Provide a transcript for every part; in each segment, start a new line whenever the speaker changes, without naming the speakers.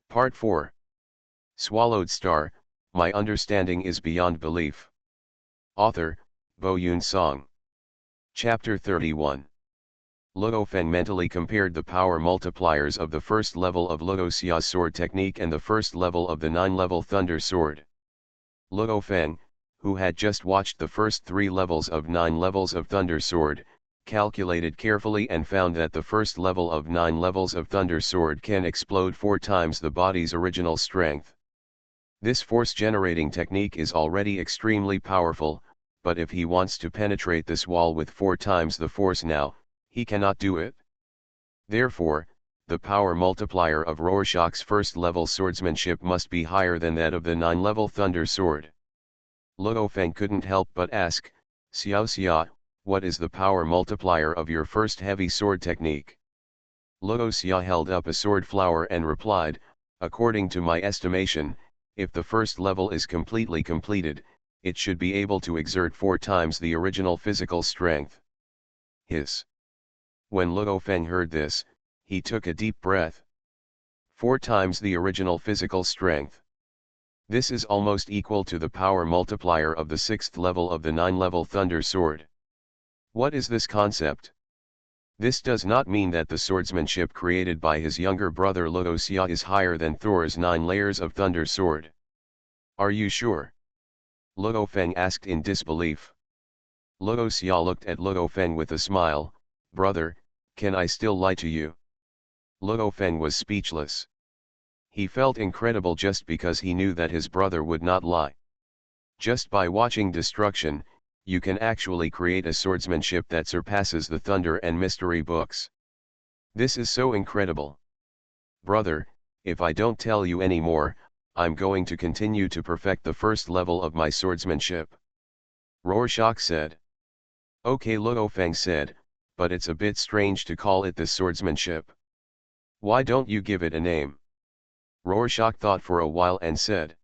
Part 4. Swallowed Star, My Understanding is Beyond Belief. Author, Bo Yoon Song. Chapter 31. Luo Feng mentally compared the power multipliers of the first level of Luo Xia's sword technique and the first level of the 9-level Thunder Sword. Luo Feng, who had just watched the first 3 levels of 9 levels of Thunder Sword, calculated carefully and found that the first level of 9 levels of Thunder Sword can explode 4 times the body's original strength. This force-generating technique is already extremely powerful, but if he wants to penetrate this wall with 4 times the force now, he cannot do it. Therefore, the power multiplier of Rorschach's first-level swordsmanship must be higher than that of the 9-level Thunder Sword. Luo Feng couldn't help but ask, "Xiao Xia, what is the power multiplier of your first heavy sword technique?" Luo Xia held up a sword flower and replied, "According to my estimation, if the first level is completely completed, it should be able to exert 4 times the original physical strength." Hiss. When Luo Feng heard this, he took a deep breath. 4 times the original physical strength. This is almost equal to the power multiplier of the 6th level of the 9-level Thunder Sword. What is this concept? This does not mean that the swordsmanship created by his younger brother Luo Xia is higher than Thor's 9 layers of Thunder Sword. Are you sure? Luo Feng asked in disbelief. Luo Xia looked at Luo Feng with a smile. "Brother, can I still lie to you?" Luo Feng was speechless. He felt incredible just because he knew that his brother would not lie. Just by watching destruction, you can actually create a swordsmanship that surpasses the Thunder and Mystery books. This is so incredible. "Brother, if I don't tell you any more, I'm going to continue to perfect the first level of my swordsmanship," Rorschach said. "Okay," Luo Feng said, "but it's a bit strange to call it the swordsmanship. Why don't you give it a name?" Rorschach thought for a while and said,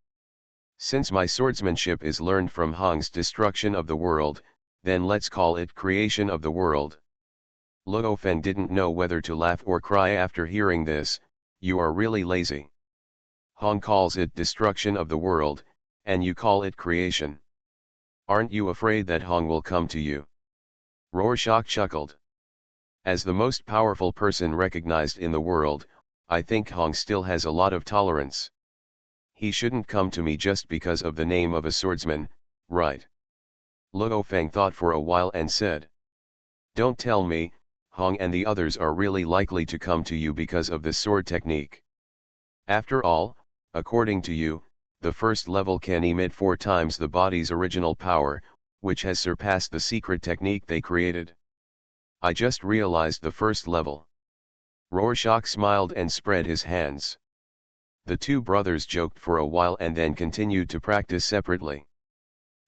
"Since my swordsmanship is learned from Hong's destruction of the world, then let's call it creation of the world." Luo Feng didn't know whether to laugh or cry after hearing this. "You are really lazy. Hong calls it destruction of the world, and you call it creation. Aren't you afraid that Hong will come to you?" Rorschach chuckled. "As the most powerful person recognized in the world, I think Hong still has a lot of tolerance. He shouldn't come to me just because of the name of a swordsman, right?" Luo Feng thought for a while and said, "Don't tell me, Hong and the others are really likely to come to you because of this sword technique. After all, according to you, the first level can emit 4 times the body's original power, which has surpassed the secret technique they created. I just realized the first level." Rorschach smiled and spread his hands. The 2 brothers joked for a while and then continued to practice separately.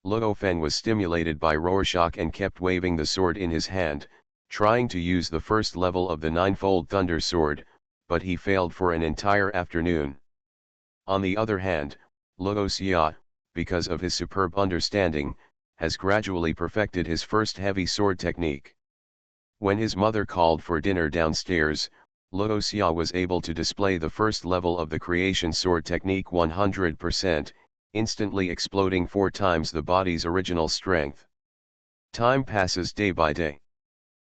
Luo Feng was stimulated by Rorschach and kept waving the sword in his hand, trying to use the first level of the 9-fold Thunder Sword, but he failed for an entire afternoon. On the other hand, Luo Xia, because of his superb understanding, has gradually perfected his first heavy sword technique. When his mother called for dinner downstairs, Luo Xia was able to display the first level of the creation sword technique 100%, instantly exploding 4 times the body's original strength. Time passes day by day.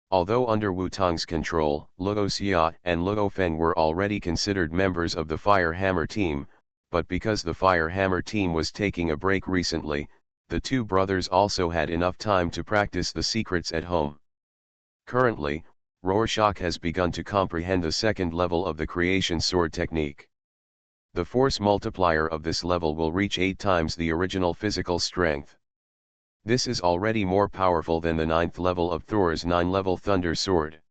Although under Wu Tong's control, Luo Xia and Luo Feng were already considered members of the Fire Hammer team, but because the Fire Hammer team was taking a break recently, the 2 brothers also had enough time to practice the secrets at home. Currently, Rorschach has begun to comprehend the second level of the creation sword technique. The force multiplier of this level will reach 8 times the original physical strength. This is already more powerful than the 9th level of Thor's 9-level Thunder Sword.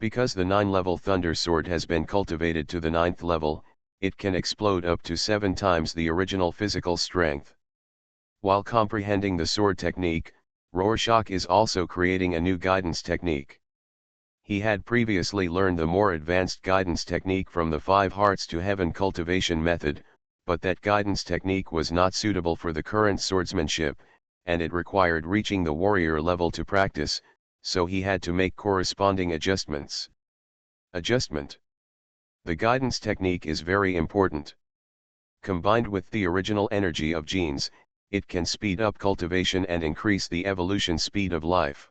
Because the 9-level Thunder Sword has been cultivated to the 9th level, it can explode up to 7 times the original physical strength. While comprehending the sword technique, Rorschach is also creating a new guidance technique. He had previously learned the more advanced guidance technique from the 5 Hearts to Heaven cultivation method, but that guidance technique was not suitable for the current swordsmanship, and it required reaching the warrior level to practice, so he had to make corresponding adjustments. Adjustment. The guidance technique is very important. Combined with the original energy of genes, it can speed up cultivation and increase the evolution speed of life.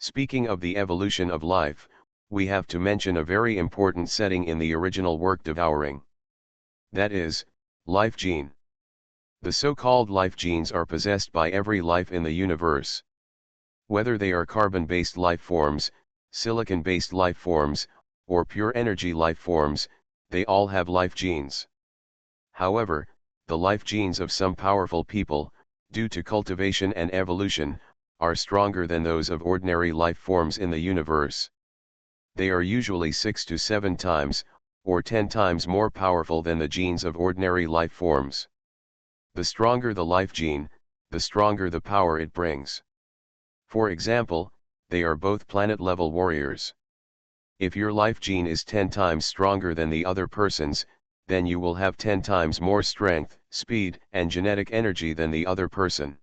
Speaking of the evolution of life, we have to mention a very important setting in the original work devouring. That is, life gene. The so-called life genes are possessed by every life in the universe. Whether they are carbon-based life forms, silicon-based life forms, or pure energy life forms, they all have life genes. However, the life genes of some powerful people, due to cultivation and evolution, are stronger than those of ordinary life forms in the universe. They are usually 6 to 7 times, or 10 times more powerful than the genes of ordinary life forms. The stronger the life gene, the stronger the power it brings. For example, they are both planet-level warriors. If your life gene is 10 times stronger than the other person's, then you will have 10 times more strength, speed, and genetic energy than the other person.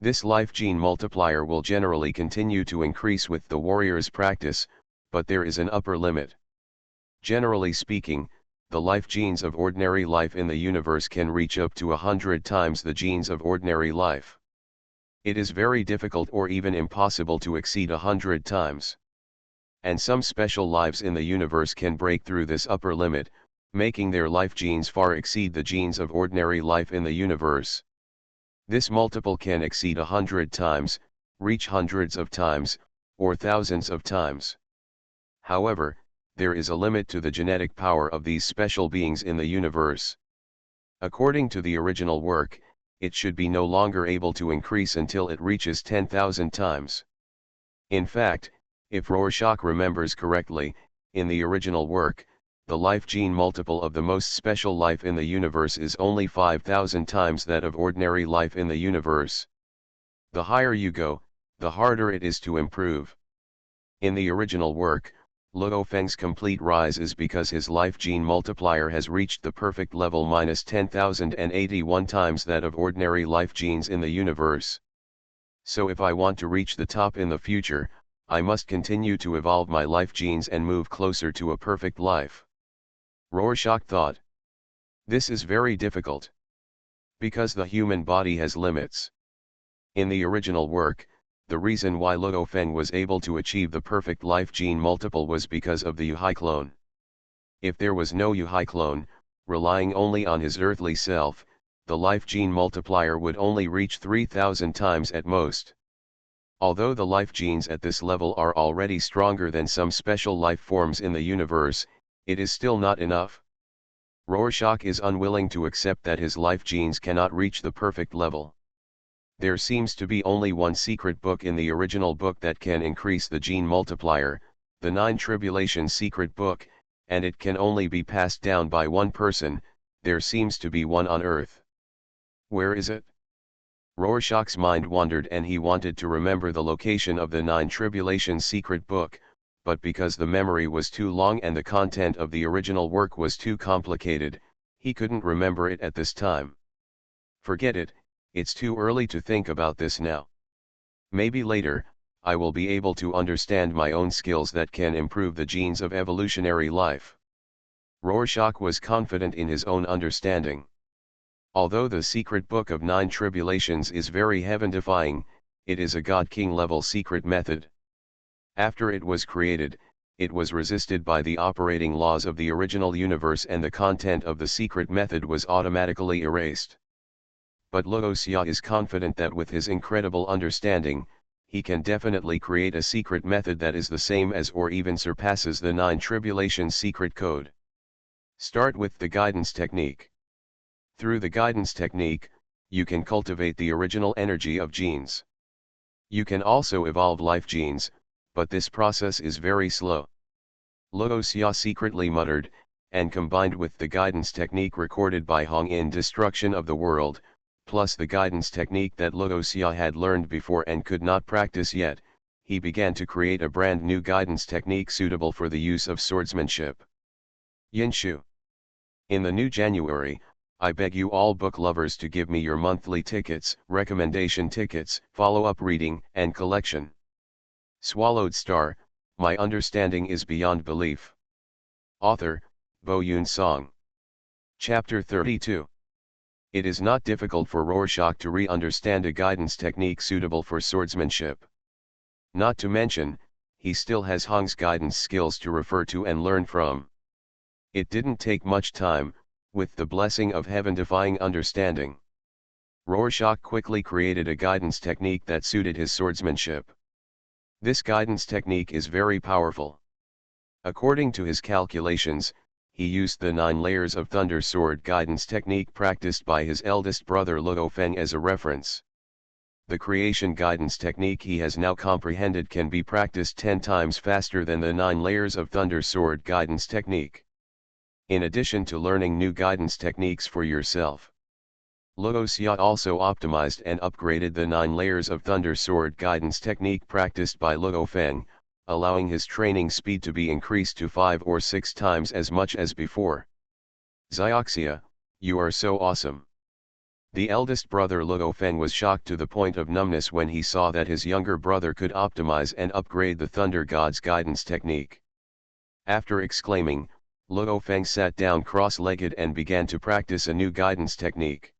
This life gene multiplier will generally continue to increase with the warrior's practice, but there is an upper limit. Generally speaking, the life genes of ordinary life in the universe can reach up to 100 times the genes of ordinary life. It is very difficult or even impossible to exceed 100 times. And some special lives in the universe can break through this upper limit, making their life genes far exceed the genes of ordinary life in the universe. This multiple can exceed 100 times, reach hundreds of times, or thousands of times. However, there is a limit to the genetic power of these special beings in the universe. According to the original work, it should be no longer able to increase until it reaches 10,000 times. In fact, if Rorschach remembers correctly, in the original work, the life gene multiple of the most special life in the universe is only 5,000 times that of ordinary life in the universe. The higher you go, the harder it is to improve. In the original work, Luo Feng's complete rise is because his life gene multiplier has reached the perfect level minus 10,081 times that of ordinary life genes in the universe. So if I want to reach the top in the future, I must continue to evolve my life genes and move closer to a perfect life. Rorschach thought. This is very difficult. Because the human body has limits. In the original work, the reason why Luo Feng was able to achieve the perfect life gene multiple was because of the Yuhai clone. If there was no Yuhai clone, relying only on his earthly self, the life gene multiplier would only reach 3,000 times at most. Although the life genes at this level are already stronger than some special life forms in the universe, it is still not enough. Rorschach is unwilling to accept that his life genes cannot reach the perfect level. There seems to be only one secret book in the original book that can increase the gene multiplier, the 9 Tribulations secret book, and it can only be passed down by one person. There seems to be one on Earth. Where is it? Rorschach's mind wandered and he wanted to remember the location of the 9 Tribulations secret book, but because the memory was too long and the content of the original work was too complicated, he couldn't remember it at this time. Forget it. It's too early to think about this now. Maybe later, I will be able to understand my own skills that can improve the genes of evolutionary life. Rorschach was confident in his own understanding. Although the secret book of 9 Tribulations is very heaven-defying, it is a God-King level secret method. After it was created, it was resisted by the operating laws of the original universe and the content of the secret method was automatically erased. But Luo Xia is confident that with his incredible understanding, he can definitely create a secret method that is the same as or even surpasses the 9 Tribulations secret code. Start with the guidance technique. Through the guidance technique, you can cultivate the original energy of genes. You can also evolve life genes, but this process is very slow. Luo Xia secretly muttered, and combined with the guidance technique recorded by Hong in Destruction of the World, plus the guidance technique that Luo Xia had learned before and could not practice yet, he began to create a brand new guidance technique suitable for the use of swordsmanship. Yinshu. In the new January, I beg you all book lovers to give me your monthly tickets, recommendation tickets, follow-up reading, and collection. Swallowed Star, my understanding is beyond belief. Author, Bo Yun Song. Chapter 32. It is not difficult for Rorschach to understand a guidance technique suitable for swordsmanship. Not to mention, he still has Hong's guidance skills to refer to and learn from. It didn't take much time, with the blessing of heaven-defying understanding. Rorschach quickly created a guidance technique that suited his swordsmanship. This guidance technique is very powerful. According to his calculations, he used the 9 layers of Thunder Sword guidance technique practiced by his eldest brother Luo Feng as a reference. The creation guidance technique he has now comprehended can be practiced 10 times faster than the 9 layers of Thunder Sword guidance technique. In addition to learning new guidance techniques for yourself, Luo Xia also optimized and upgraded the 9 layers of Thunder Sword guidance technique practiced by Luo Feng, allowing his training speed to be increased to 5 or 6 times as much as before. Xioxia, you are so awesome. The eldest brother Luo Feng was shocked to the point of numbness when he saw that his younger brother could optimize and upgrade the Thunder God's guidance technique. After exclaiming, Luo Feng sat down cross-legged and began to practice a new guidance technique.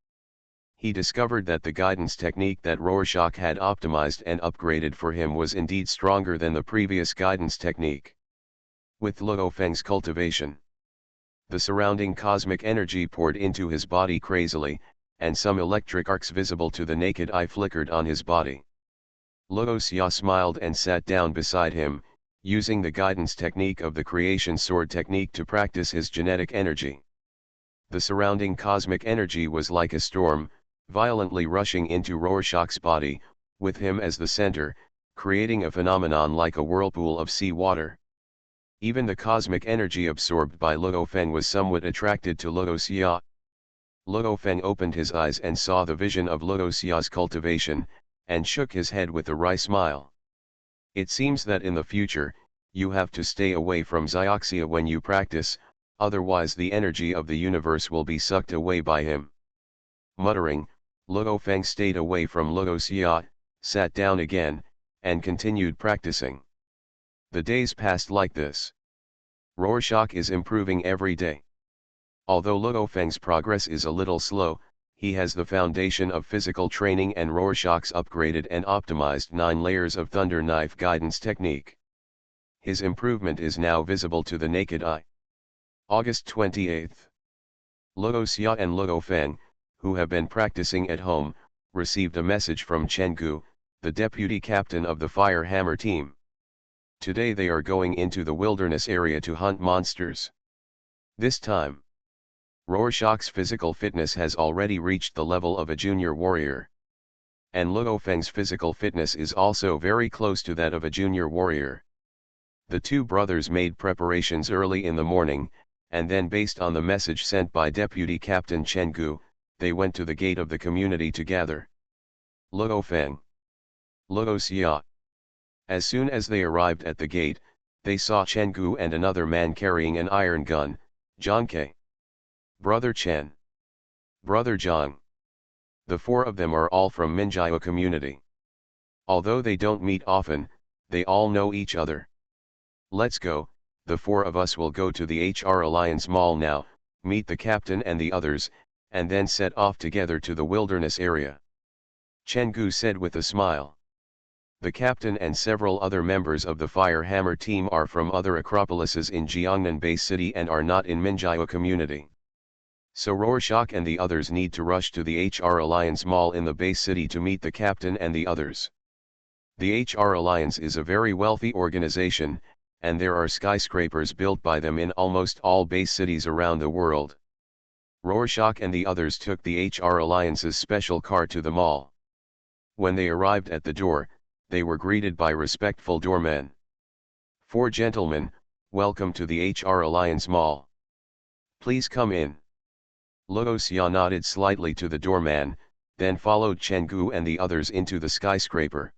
He discovered that the guidance technique that Rorschach had optimized and upgraded for him was indeed stronger than the previous guidance technique. With Luo Feng's cultivation, the surrounding cosmic energy poured into his body crazily, and some electric arcs visible to the naked eye flickered on his body. Luo Xia smiled and sat down beside him, using the guidance technique of the creation sword technique to practice his genetic energy. The surrounding cosmic energy was like a storm, violently rushing into Rorschach's body, with him as the center, creating a phenomenon like a whirlpool of sea water. Even the cosmic energy absorbed by Luo Feng was somewhat attracted to Luo Xia. Luo Feng opened his eyes and saw the vision of Luo Xia's cultivation, and shook his head with a wry smile. It seems that in the future, you have to stay away from Xioxia when you practice, otherwise the energy of the universe will be sucked away by him. Muttering, Luo Feng stayed away from Luo Xia, sat down again, and continued practicing. The days passed like this. Rorschach is improving every day. Although Luo Feng's progress is a little slow, he has the foundation of physical training and Rorschach's upgraded and optimized 9 layers of Thunder Knife guidance technique. His improvement is now visible to the naked eye. August 28. Luo Xia and Luo Feng, who have been practicing at home, received a message from Chen Gu, the deputy captain of the Fire Hammer team. Today they are going into the wilderness area to hunt monsters. This time, Rorschach's physical fitness has already reached the level of a junior warrior. And Luo Feng's physical fitness is also very close to that of a junior warrior. The two brothers made preparations early in the morning, and then based on the message sent by Deputy Captain Chen Gu, they went to the gate of the community to gather. Luo Feng, Luo Xia. As soon as they arrived at the gate, they saw Chen Gu and another man carrying an iron gun, Zhang Ke. Brother Chen. Brother Zhang. The 4 of them are all from Minjiao community. Although they don't meet often, they all know each other. Let's go, the 4 of us will go to the HR Alliance Mall now, meet the captain and the others, and then set off together to the wilderness area. Chen Gu said with a smile. The captain and several other members of the Fire Hammer team are from other acropolises in Jiangnan Bay City and are not in Minjiao community. So Rorschach and the others need to rush to the HR Alliance Mall in the Bay City to meet the captain and the others. The HR Alliance is a very wealthy organization, and there are skyscrapers built by them in almost all Bay Cities around the world. Rorschach and the others took the HR Alliance's special car to the mall. When they arrived at the door, they were greeted by respectful doormen. 4 gentlemen, welcome to the HR Alliance Mall. Please come in. Luo Xia nodded slightly to the doorman, then followed Chen Gu and the others into the skyscraper.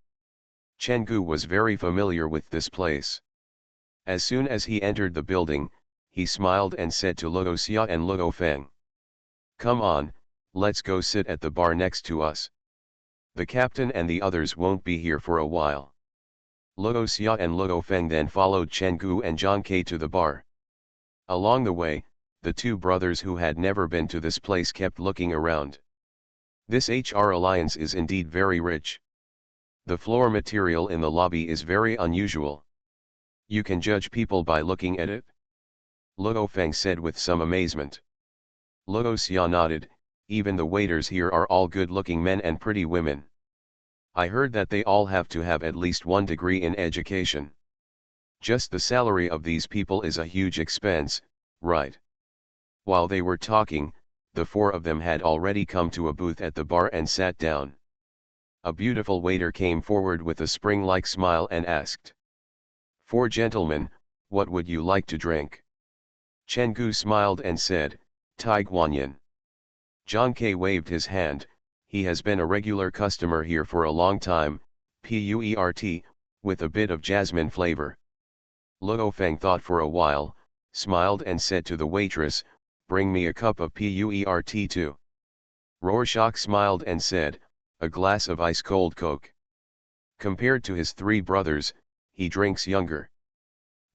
Chen Gu was very familiar with this place. As soon as he entered the building, he smiled and said to Luo Xia and Luo Feng. Come on, let's go sit at the bar next to us. The captain and the others won't be here for a while. Luo Xia and Luo Feng then followed Chen Gu and Zhang Ke to the bar. Along the way, the two brothers who had never been to this place kept looking around. This HR Alliance is indeed very rich. The floor material in the lobby is very unusual. You can judge people by looking at it? Luo Feng said with some amazement. Luo Xia nodded, even the waiters here are all good-looking men and pretty women. I heard that they all have to have at least 1 degree in education. Just the salary of these people is a huge expense, right? While they were talking, the 4 of them had already come to a booth at the bar and sat down. A beautiful waiter came forward with a spring-like smile and asked, "4 gentlemen, what would you like to drink?" Chen Gu smiled and said, "Tai Guanyin." Zhang Ke waved his hand, he has been a regular customer here for a long time, PUERT, with a bit of jasmine flavor. Luo Feng thought for a while, smiled and said to the waitress, "Bring me a cup of PUERT too." Rorschach smiled and said, "A glass of ice-cold Coke." Compared to his 3 brothers, he drinks younger.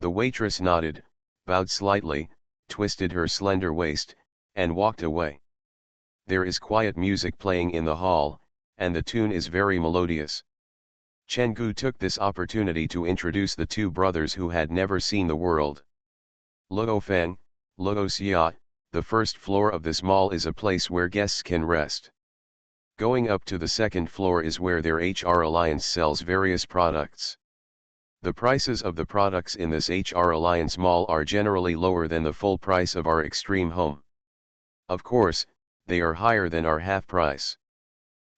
The waitress nodded, bowed slightly, twisted her slender waist, and walked away. There is quiet music playing in the hall, and the tune is very melodious. Chen Gu took this opportunity to introduce the 2 brothers who had never seen the world. Luo Feng, Luo Xia, the first floor of this mall is a place where guests can rest. Going up to the second floor is where their HR Alliance sells various products. The prices of the products in this HR Alliance mall are generally lower than the full price of our extreme home. Of course, they are higher than our half price.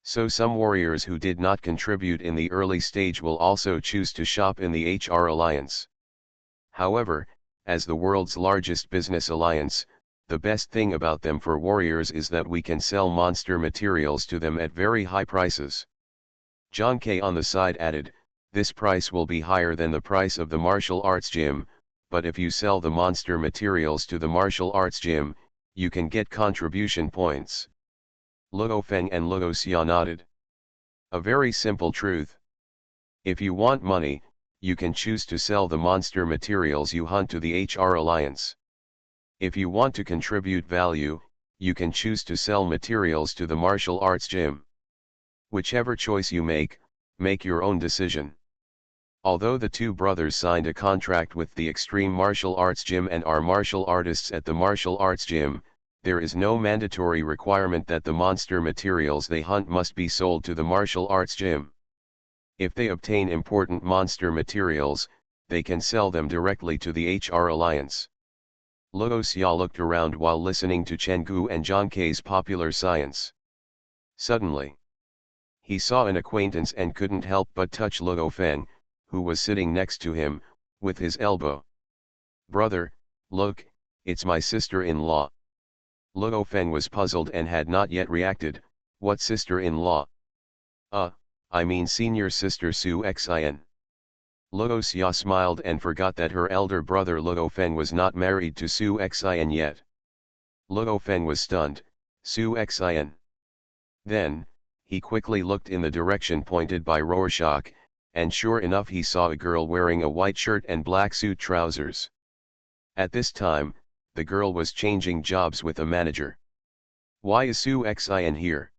So some warriors who did not contribute in the early stage will also choose to shop in the HR Alliance. However, as the world's largest business alliance, the best thing about them for warriors is that we can sell monster materials to them at very high prices. Zhang Ke on the side added, "This price will be higher than the price of the martial arts gym, but if you sell the monster materials to the martial arts gym, you can get contribution points." Luo Feng and Luo Xia nodded. A very simple truth. If you want money, you can choose to sell the monster materials you hunt to the HR Alliance. If you want to contribute value, you can choose to sell materials to the martial arts gym. Whichever choice you make your own decision. Although the 2 brothers signed a contract with the Extreme Martial Arts Gym and are martial artists at the martial arts gym, there is no mandatory requirement that the monster materials they hunt must be sold to the martial arts gym. If they obtain important monster materials, they can sell them directly to the HR Alliance. Luo Xia looked around while listening to Chen Gu and Zhang Ke's popular science. Suddenly, he saw an acquaintance and couldn't help but touch Luo Feng, who was sitting next to him, with his elbow. "Brother, look, it's my sister-in-law." Luo Feng was puzzled and had not yet reacted. "What sister-in-law?" I mean senior sister Su Xin." Luo Xia smiled and forgot that her elder brother Luo Feng was not married to Su Xin yet. Luo Feng was stunned. Su Xin. Then, he quickly looked in the direction pointed by Rorschach, and sure enough he saw a girl wearing a white shirt and black suit trousers. At this time, the girl was changing jobs with a manager. "Why is Su Xin here?"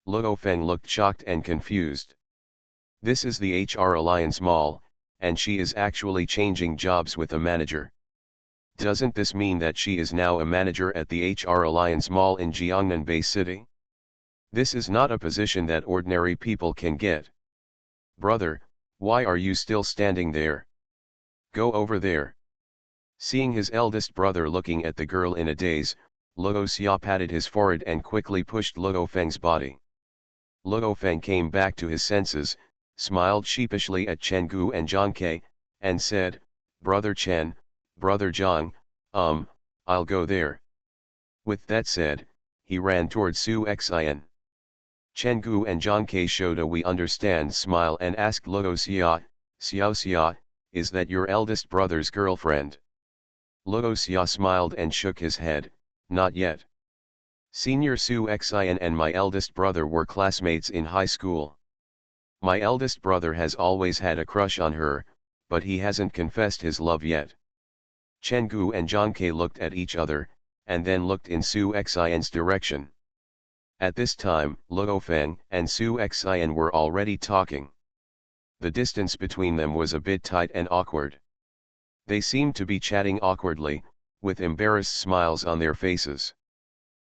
Luo Feng looked shocked and confused. This is the HR Alliance Mall, and she is actually changing jobs with a manager. Doesn't this mean that she is now a manager at the HR Alliance Mall in Jiangnan Bay City? This is not a position that ordinary people can get. "Brother, why are you still standing there? Go over there." Seeing his eldest brother looking at the girl in a daze, Luo Xia patted his forehead and quickly pushed Luo Feng's body. Luo Feng came back to his senses, smiled sheepishly at Chen Gu and Zhang Ke, and said, "Brother Chen, Brother Zhang, I'll go there." With that said, he ran towards Su Xin. Chen Gu and Zhang Ke showed a "we understand" smile and asked Luo Xia, "Xiao Xia, is that your eldest brother's girlfriend?" Luo Xia smiled and shook his head, "Not yet. Senior Su Xin and my eldest brother were classmates in high school. My eldest brother has always had a crush on her, but he hasn't confessed his love yet." Chen Gu and Zhang Ke looked at each other, and then looked in Su Xian's direction. At this time, Luo Feng and Su Xian were already talking. The distance between them was a bit tight and awkward. They seemed to be chatting awkwardly, with embarrassed smiles on their faces.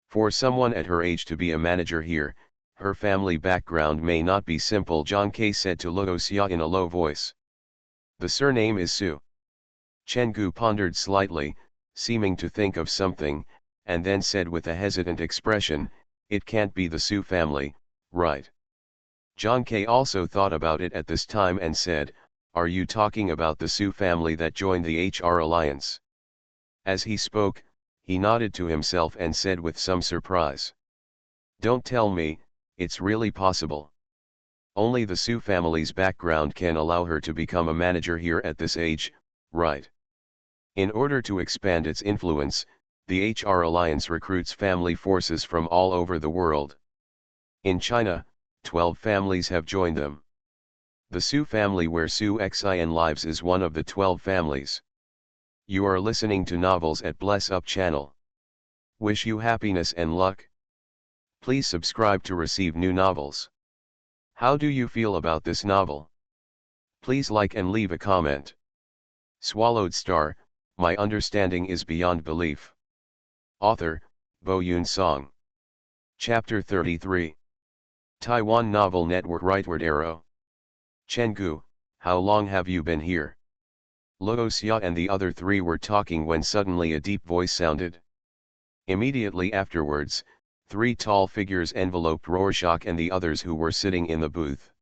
For someone at her age to be a manager here, her family background may not be simple, Zhang Ke said to Luo Xia in a low voice. The surname is Su. Chen Gu pondered slightly, seeming to think of something, and then said with a hesitant expression, "It can't be the Su family, right?" Zhang Ke also thought about it at this time and said, "Are you talking about the Su family that joined the HR alliance?" As he spoke, he nodded to himself and said with some surprise, "Don't tell me, it's really possible. Only the Su family's background can allow her to become a manager here at this age, right?" In order to expand its influence, the HR Alliance recruits family forces from all over the world. In China, 12 families have joined them. The Su family where Su Xian lives is one of the 12 families. You are listening to Novels at Bless Up channel. Wish you happiness and luck. Please subscribe to receive new novels. How do you feel about this novel? Please like and leave a comment. Swallowed Star, My Understanding is Beyond Belief. Author, Bo Yun Song. Chapter 33. Taiwan Novel Network. Rightward arrow. Chenggu, how long have you been here? Luo Xia and the other three were talking when suddenly a deep voice sounded. Immediately afterwards, three tall figures enveloped Rorschach and the others who were sitting in the booth.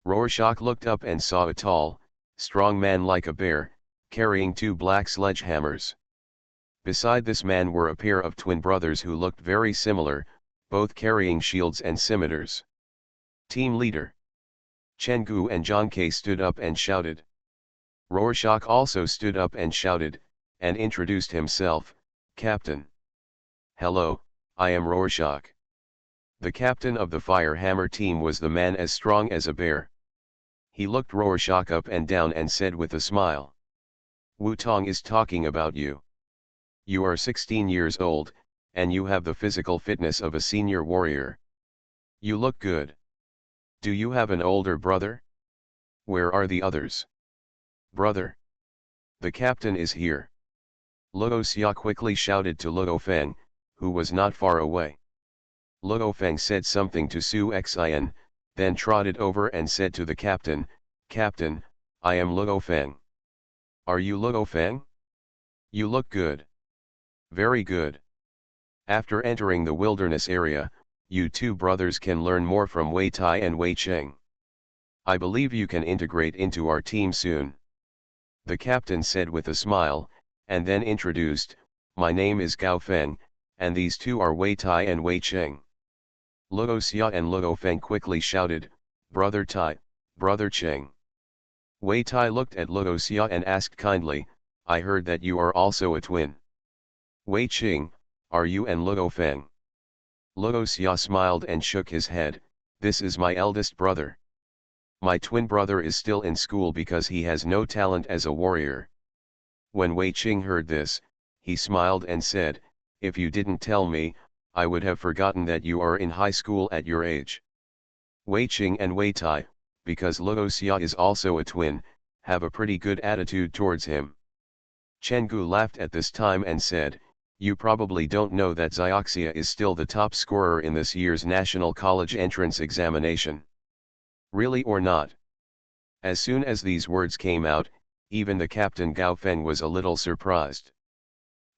Rorschach looked up and saw a tall, strong man like a bear, carrying two black sledgehammers. Beside this man were a pair of twin brothers who looked very similar, both carrying shields and scimitars. Team leader. Chenggu and Zhang Ke stood up and shouted. Rorschach also stood up and shouted, and introduced himself, "Captain." "Hello, I am Rorschach." The captain of the Fire Hammer team was the man as strong as a bear. He looked Rorschach up and down and said with a smile, "Wu Tong is talking about you. You are 16 years old, and you have the physical fitness of a senior warrior. You look good. Do you have an older brother? Where are the others?" "Brother? The captain is here." Luo Xia quickly shouted to Luo Feng, who was not far away. Luo Feng said something to Su Xian, then trotted over and said to the captain, "Captain, I am Luo Feng." "Are you Luo Feng? You look good." "Very good. After entering the wilderness area, you two brothers can learn more from Wei Tai and Wei Cheng. I believe you can integrate into our team soon." The captain said with a smile, and then introduced, "My name is Gao Feng, and these two are Wei Tai and Wei Cheng." Luo Xia and Luo Feng quickly shouted, "Brother Tai, Brother Cheng." Wei Tai looked at Luo Xia and asked kindly, "I heard that you are also a twin. Wei Cheng, are you and Luo Feng?" Luo Xia smiled and shook his head, "This is my eldest brother. My twin brother is still in school because he has no talent as a warrior." When Wei Cheng heard this, he smiled and said, "If you didn't tell me, I would have forgotten that you are in high school at your age." Wei Cheng and Wei Tai, because Luo Xia is also a twin, have a pretty good attitude towards him. Chenggu laughed at this time and said, "You probably don't know that Xiaoxia is still the top scorer in this year's National College Entrance Examination. Really or not?" As soon as these words came out, even the captain Gao Feng was a little surprised.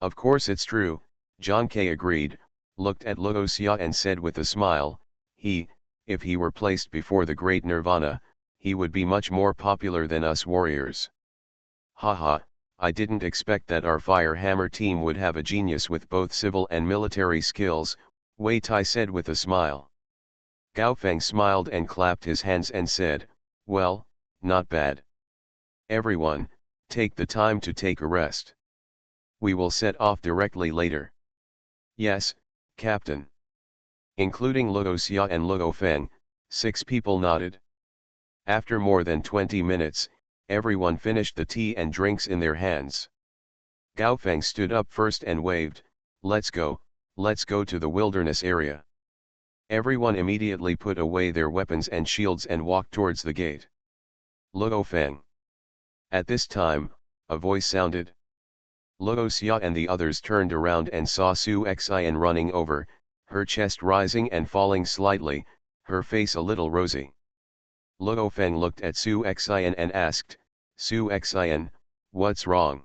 "Of course it's true," Zhang Ke agreed, looked at Luo Xia and said with a smile, If he were placed before the great Nirvana, he would be much more popular than us warriors." "Haha, I didn't expect that our Fire Hammer team would have a genius with both civil and military skills," Wei Tai said with a smile. Gao Feng smiled and clapped his hands and said, "Well, not bad. Everyone, take the time to take a rest. We will set off directly later." "Yes, Captain." Including Luo Xia and Luo Feng, 6 people nodded. After more than 20 minutes, everyone finished the tea and drinks in their hands. Gao Feng stood up first and waved, let's go to the wilderness area. Everyone immediately put away their weapons and shields and walked towards the gate. Luo Feng. At this time, a voice sounded. Luo Xia and the others turned around and saw Su Xian running over, her chest rising and falling slightly, her face a little rosy. Luo Feng looked at Su Xian and asked, Su Xian, what's wrong?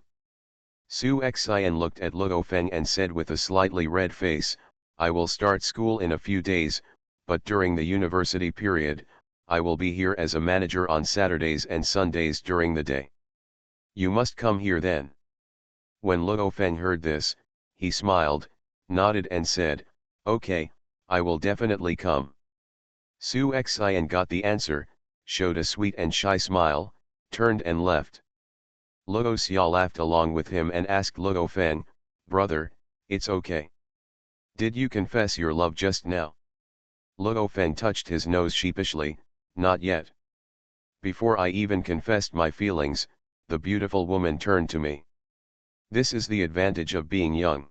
Su Xian looked at Luo Feng and said with a slightly red face, I will start school in a few days, but during the university period, I will be here as a manager on Saturdays and Sundays during the day. You must come here then. When Luo Feng heard this, he smiled, nodded and said, okay, I will definitely come. Su Xian got the answer, showed a sweet and shy smile, turned and left. Luo Xia laughed along with him and asked Luo Feng, brother, it's okay. Did you confess your love just now? Luo Feng touched his nose sheepishly, not yet. Before I even confessed my feelings, the beautiful woman turned to me. This is the advantage of being young.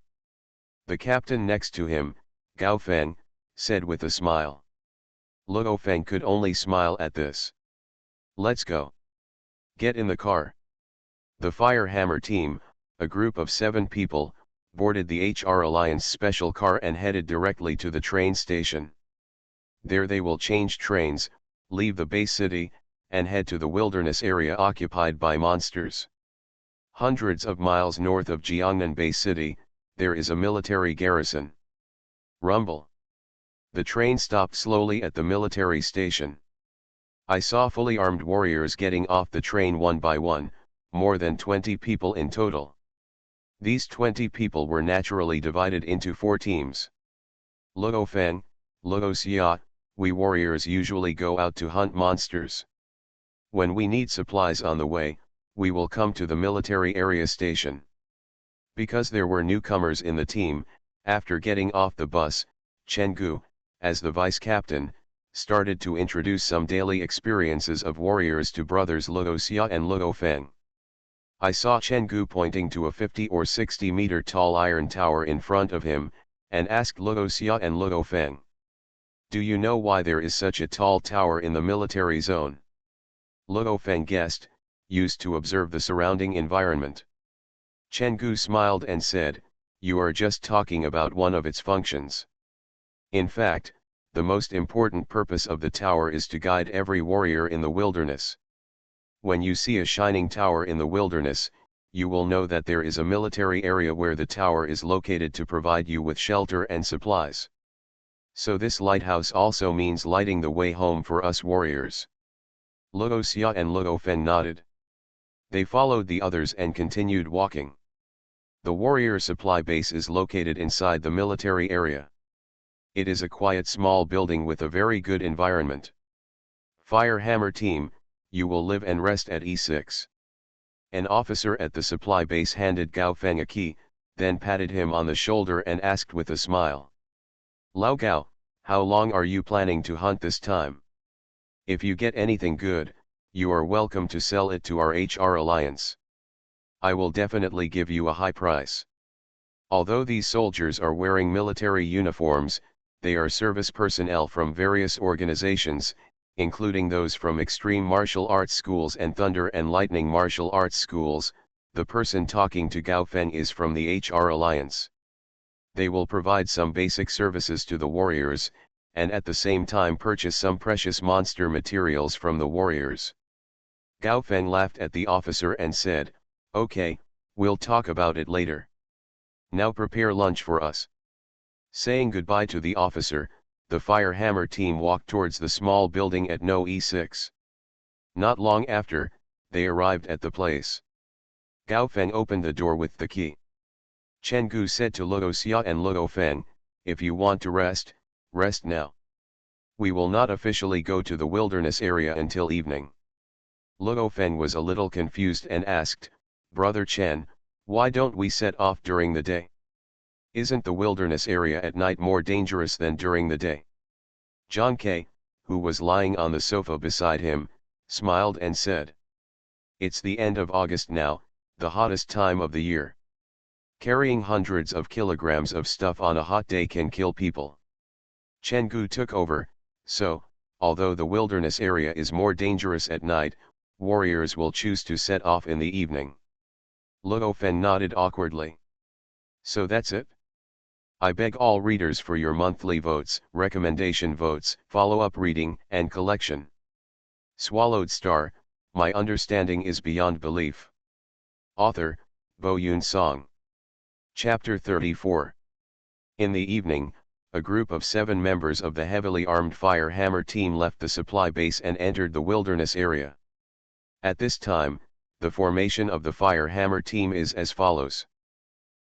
The captain next to him, Gao Feng, said with a smile. Luo Feng could only smile at this. Let's go. Get in the car. The Fire Hammer team, a group of 7 people, boarded the HR Alliance special car and headed directly to the train station. There they will change trains, leave the base city, and head to the wilderness area occupied by monsters. Hundreds of miles north of Jiangnan Base City, there is a military garrison. Rumble. The train stopped slowly at the military station. I saw fully armed warriors getting off the train one by one, more than 20 people in total. These 20 people were naturally divided into 4 teams. Luo Feng, Luo Xia, we warriors usually go out to hunt monsters. When we need supplies on the way, we will come to the military area station. Because there were newcomers in the team, after getting off the bus, Chen Gu, as the vice captain, started to introduce some daily experiences of warriors to brothers Luo Xia and Luo Feng. I saw Chen Gu pointing to a 50 or 60 meter tall iron tower in front of him, and asked Luo Xia and Luo Feng. Do you know why there is such a tall tower in the military zone? Luo Feng guessed, used to observe the surrounding environment. Chen Gu smiled and said, you are just talking about one of its functions. In fact, the most important purpose of the tower is to guide every warrior in the wilderness. When you see a shining tower in the wilderness, you will know that there is a military area where the tower is located to provide you with shelter and supplies. So this lighthouse also means lighting the way home for us warriors. Luo Xia and Luo Feng nodded. They followed the others and continued walking. The warrior supply base is located inside the military area. It is a quiet small building with a very good environment. Fire Hammer team, you will live and rest at E6. An officer at the supply base handed Gao Feng a key, then patted him on the shoulder and asked with a smile. Lao Gao, how long are you planning to hunt this time? If you get anything good, you are welcome to sell it to our HR Alliance. I will definitely give you a high price. Although these soldiers are wearing military uniforms, they are service personnel from various organizations, including those from extreme martial arts schools and thunder and lightning martial arts schools. The person talking to Gao Feng is from the HR Alliance. They will provide some basic services to the warriors, and at the same time purchase some precious monster materials from the warriors. Gao Feng laughed at the officer and said, okay, we'll talk about it later. Now prepare lunch for us. Saying goodbye to the officer, the Fire Hammer team walked towards the small building at No E6. Not long after, they arrived at the place. Gao Feng opened the door with the key. Chen Gu said to Luo Xia and Luo Feng, if you want to rest, rest now. We will not officially go to the wilderness area until evening. Luo Feng was a little confused and asked, Brother Chen, why don't we set off during the day? Isn't the wilderness area at night more dangerous than during the day? Zhang Ke, who was lying on the sofa beside him, smiled and said, it's the end of August now, the hottest time of the year. Carrying hundreds of kilograms of stuff on a hot day can kill people. Chenggu took over, so, although the wilderness area is more dangerous at night, warriors will choose to set off in the evening. Luo Fen nodded awkwardly. So that's it? I beg all readers for your monthly votes, recommendation votes, follow-up reading, and collection. Swallowed Star, my understanding is beyond belief. Author, Bo Yun Song. Chapter 34. In the evening, a group of 7 members of the heavily armed Fire Hammer team left the supply base and entered the wilderness area. At this time, the formation of the Fire Hammer team is as follows.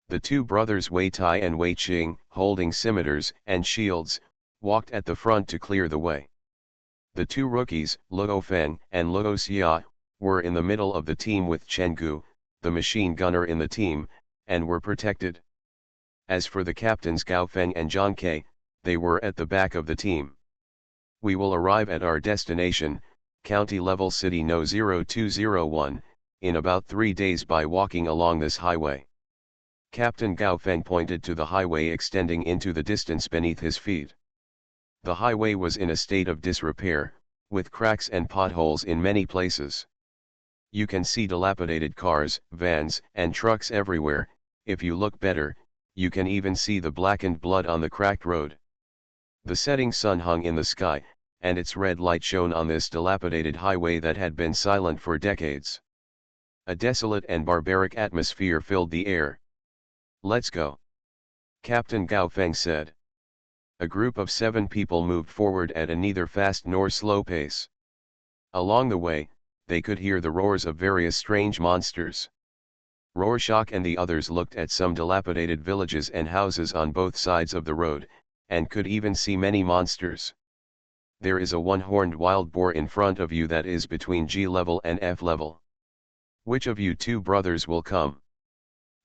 The 2 brothers Wei Tai and Wei Qing, holding scimitars and shields, walked at the front to clear the way. The 2 rookies, Luo Feng and Luo Xia, were in the middle of the team with Chenggu, the machine gunner in the team, and were protected. As for the captains Gao Feng and Zhang Ke, they were at the back of the team. We will arrive at our destination, County Level City No 0201, in about 3 days by walking along this highway. Captain Gao Feng pointed to the highway extending into the distance beneath his feet. The highway was in a state of disrepair, with cracks and potholes in many places. You can see dilapidated cars, vans, and trucks everywhere. If you look better, you can even see the blackened blood on the cracked road. The setting sun hung in the sky, and its red light shone on this dilapidated highway that had been silent for decades. A desolate and barbaric atmosphere filled the air. Let's go, Captain Gao Feng said. A group of 7 people moved forward at a neither fast nor slow pace. Along the way, they could hear the roars of various strange monsters. Rorschach and the others looked at some dilapidated villages and houses on both sides of the road, and could even see many monsters. There is a one-horned wild boar in front of you that is between G level and F level. Which of you 2 brothers will come?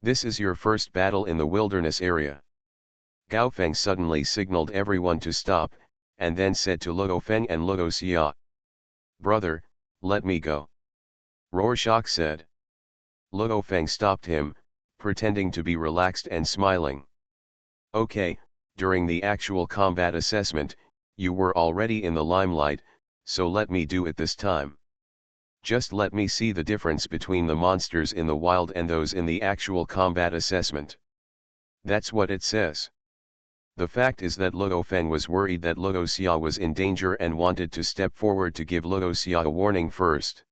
This is your first battle in the wilderness area. Gao Feng suddenly signaled everyone to stop, and then said to Luo Feng and Luo Xia. Brother, let me go. Rorschach said. Luo Feng stopped him, pretending to be relaxed and smiling. Okay, during the actual combat assessment, you were already in the limelight, so let me do it this time. Just let me see the difference between the monsters in the wild and those in the actual combat assessment. That's what it says. The fact is that Luo Feng was worried that Luo Xia was in danger and wanted to step forward to give Luo Xia a warning first.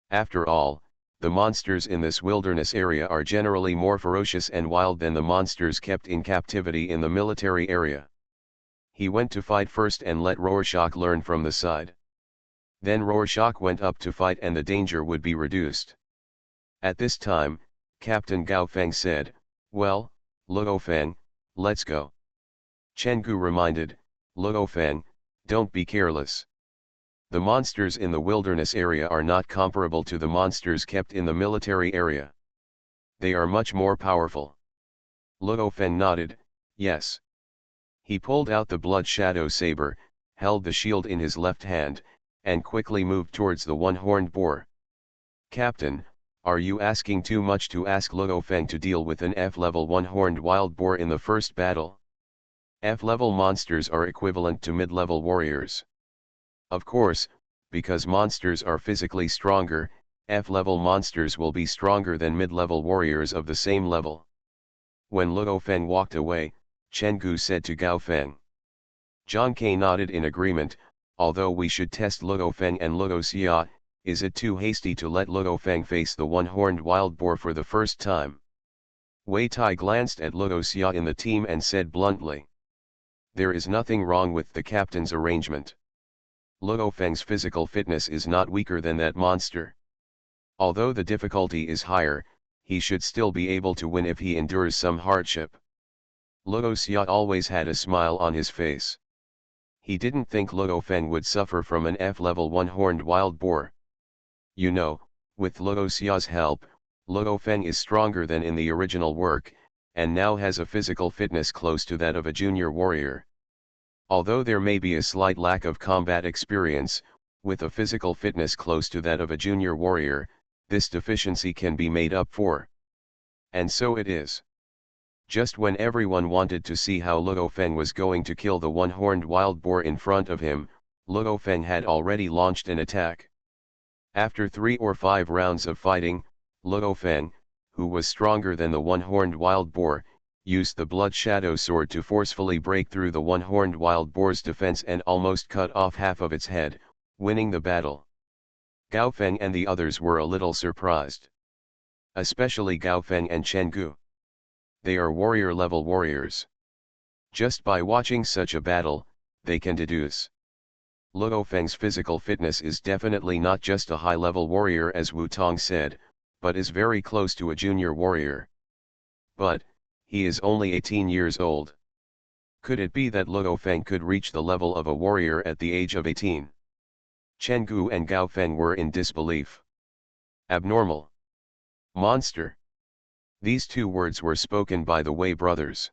After all, the monsters in this wilderness area are generally more ferocious and wild than the monsters kept in captivity in the military area. He went to fight first and let Rorschach learn from the side. Then Rorschach went up to fight and the danger would be reduced. At this time, Captain Gao Feng said, well, Luo Feng, let's go. Chenggu reminded, Luo Feng, don't be careless. The monsters in the wilderness area are not comparable to the monsters kept in the military area. They are much more powerful. Luo Feng nodded, yes. He pulled out the blood shadow saber, held the shield in his left hand, and quickly moved towards the one-horned boar. Captain, are you asking too much to ask Luo Feng to deal with an F-level one-horned wild boar in the first battle? F-level monsters are equivalent to mid-level warriors. Of course, because monsters are physically stronger, F-level monsters will be stronger than mid-level warriors of the same level. When Luo Feng walked away, Chenggu said to Gao Feng. Zhang Ke nodded in agreement. Although we should test Luo Feng and Luo Xia, is it too hasty to let Luo Feng face the one-horned wild boar for the first time? Wei Tai glanced at Luo Xia in the team and said bluntly. There is nothing wrong with the captain's arrangement. Luo Feng's physical fitness is not weaker than that monster. Although the difficulty is higher, he should still be able to win if he endures some hardship. Luo Xia always had a smile on his face. He didn't think Luo Feng would suffer from an F-level one-horned wild boar. You know, with Luo Xia's help, Luo Feng is stronger than in the original work, and now has a physical fitness close to that of a junior warrior. Although there may be a slight lack of combat experience, with a physical fitness close to that of a junior warrior, this deficiency can be made up for. And so it is. Just when everyone wanted to see how Luo Feng was going to kill the one-horned wild boar in front of him, Luo Feng had already launched an attack. After 3 or 5 rounds of fighting, Luo Feng, who was stronger than the one-horned wild boar, used the blood shadow sword to forcefully break through the one-horned wild boar's defense and almost cut off half of its head, winning the battle. Gao Feng and the others were a little surprised. Especially Gao Feng and Chen Gu. They are warrior-level warriors. Just by watching such a battle, they can deduce. Luo Feng's physical fitness is definitely not just a high-level warrior as Wu Tong said, but is very close to a junior warrior. But, he is only 18 years old. Could it be that Luo Feng could reach the level of a warrior at the age of 18? Chen Gu and Gao Feng were in disbelief. Abnormal. Monster. These 2 words were spoken by the Wei brothers.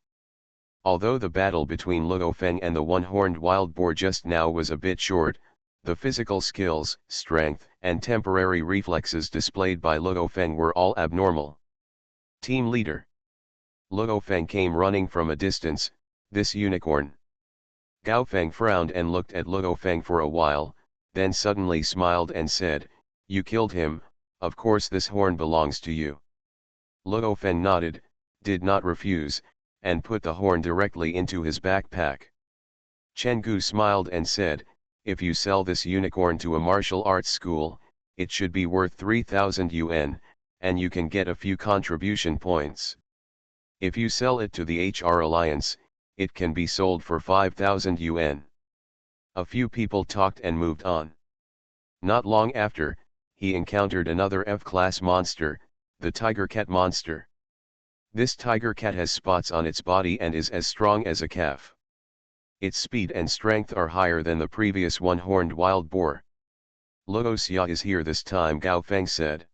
Although the battle between Luo Feng and the one-horned wild boar just now was a bit short, the physical skills, strength, and temporary reflexes displayed by Luo Feng were all abnormal. Team leader. Luo Feng came running from a distance, this unicorn. Gao Feng frowned and looked at Luo Feng for a while, then suddenly smiled and said, "You killed him, of course this horn belongs to you." Luo Feng nodded, did not refuse, and put the horn directly into his backpack. Chen Gu smiled and said, "If you sell this unicorn to a martial arts school, it should be worth 3,000 yuan, and you can get a few contribution points. If you sell it to the HR Alliance, it can be sold for 5,000 yuan. A few people talked and moved on. Not long after, he encountered another F-class monster, the tiger cat monster. This tiger cat has spots on its body and is as strong as a calf. Its speed and strength are higher than the previous one-horned wild boar. Luo Xia is here this time, Gao Feng said.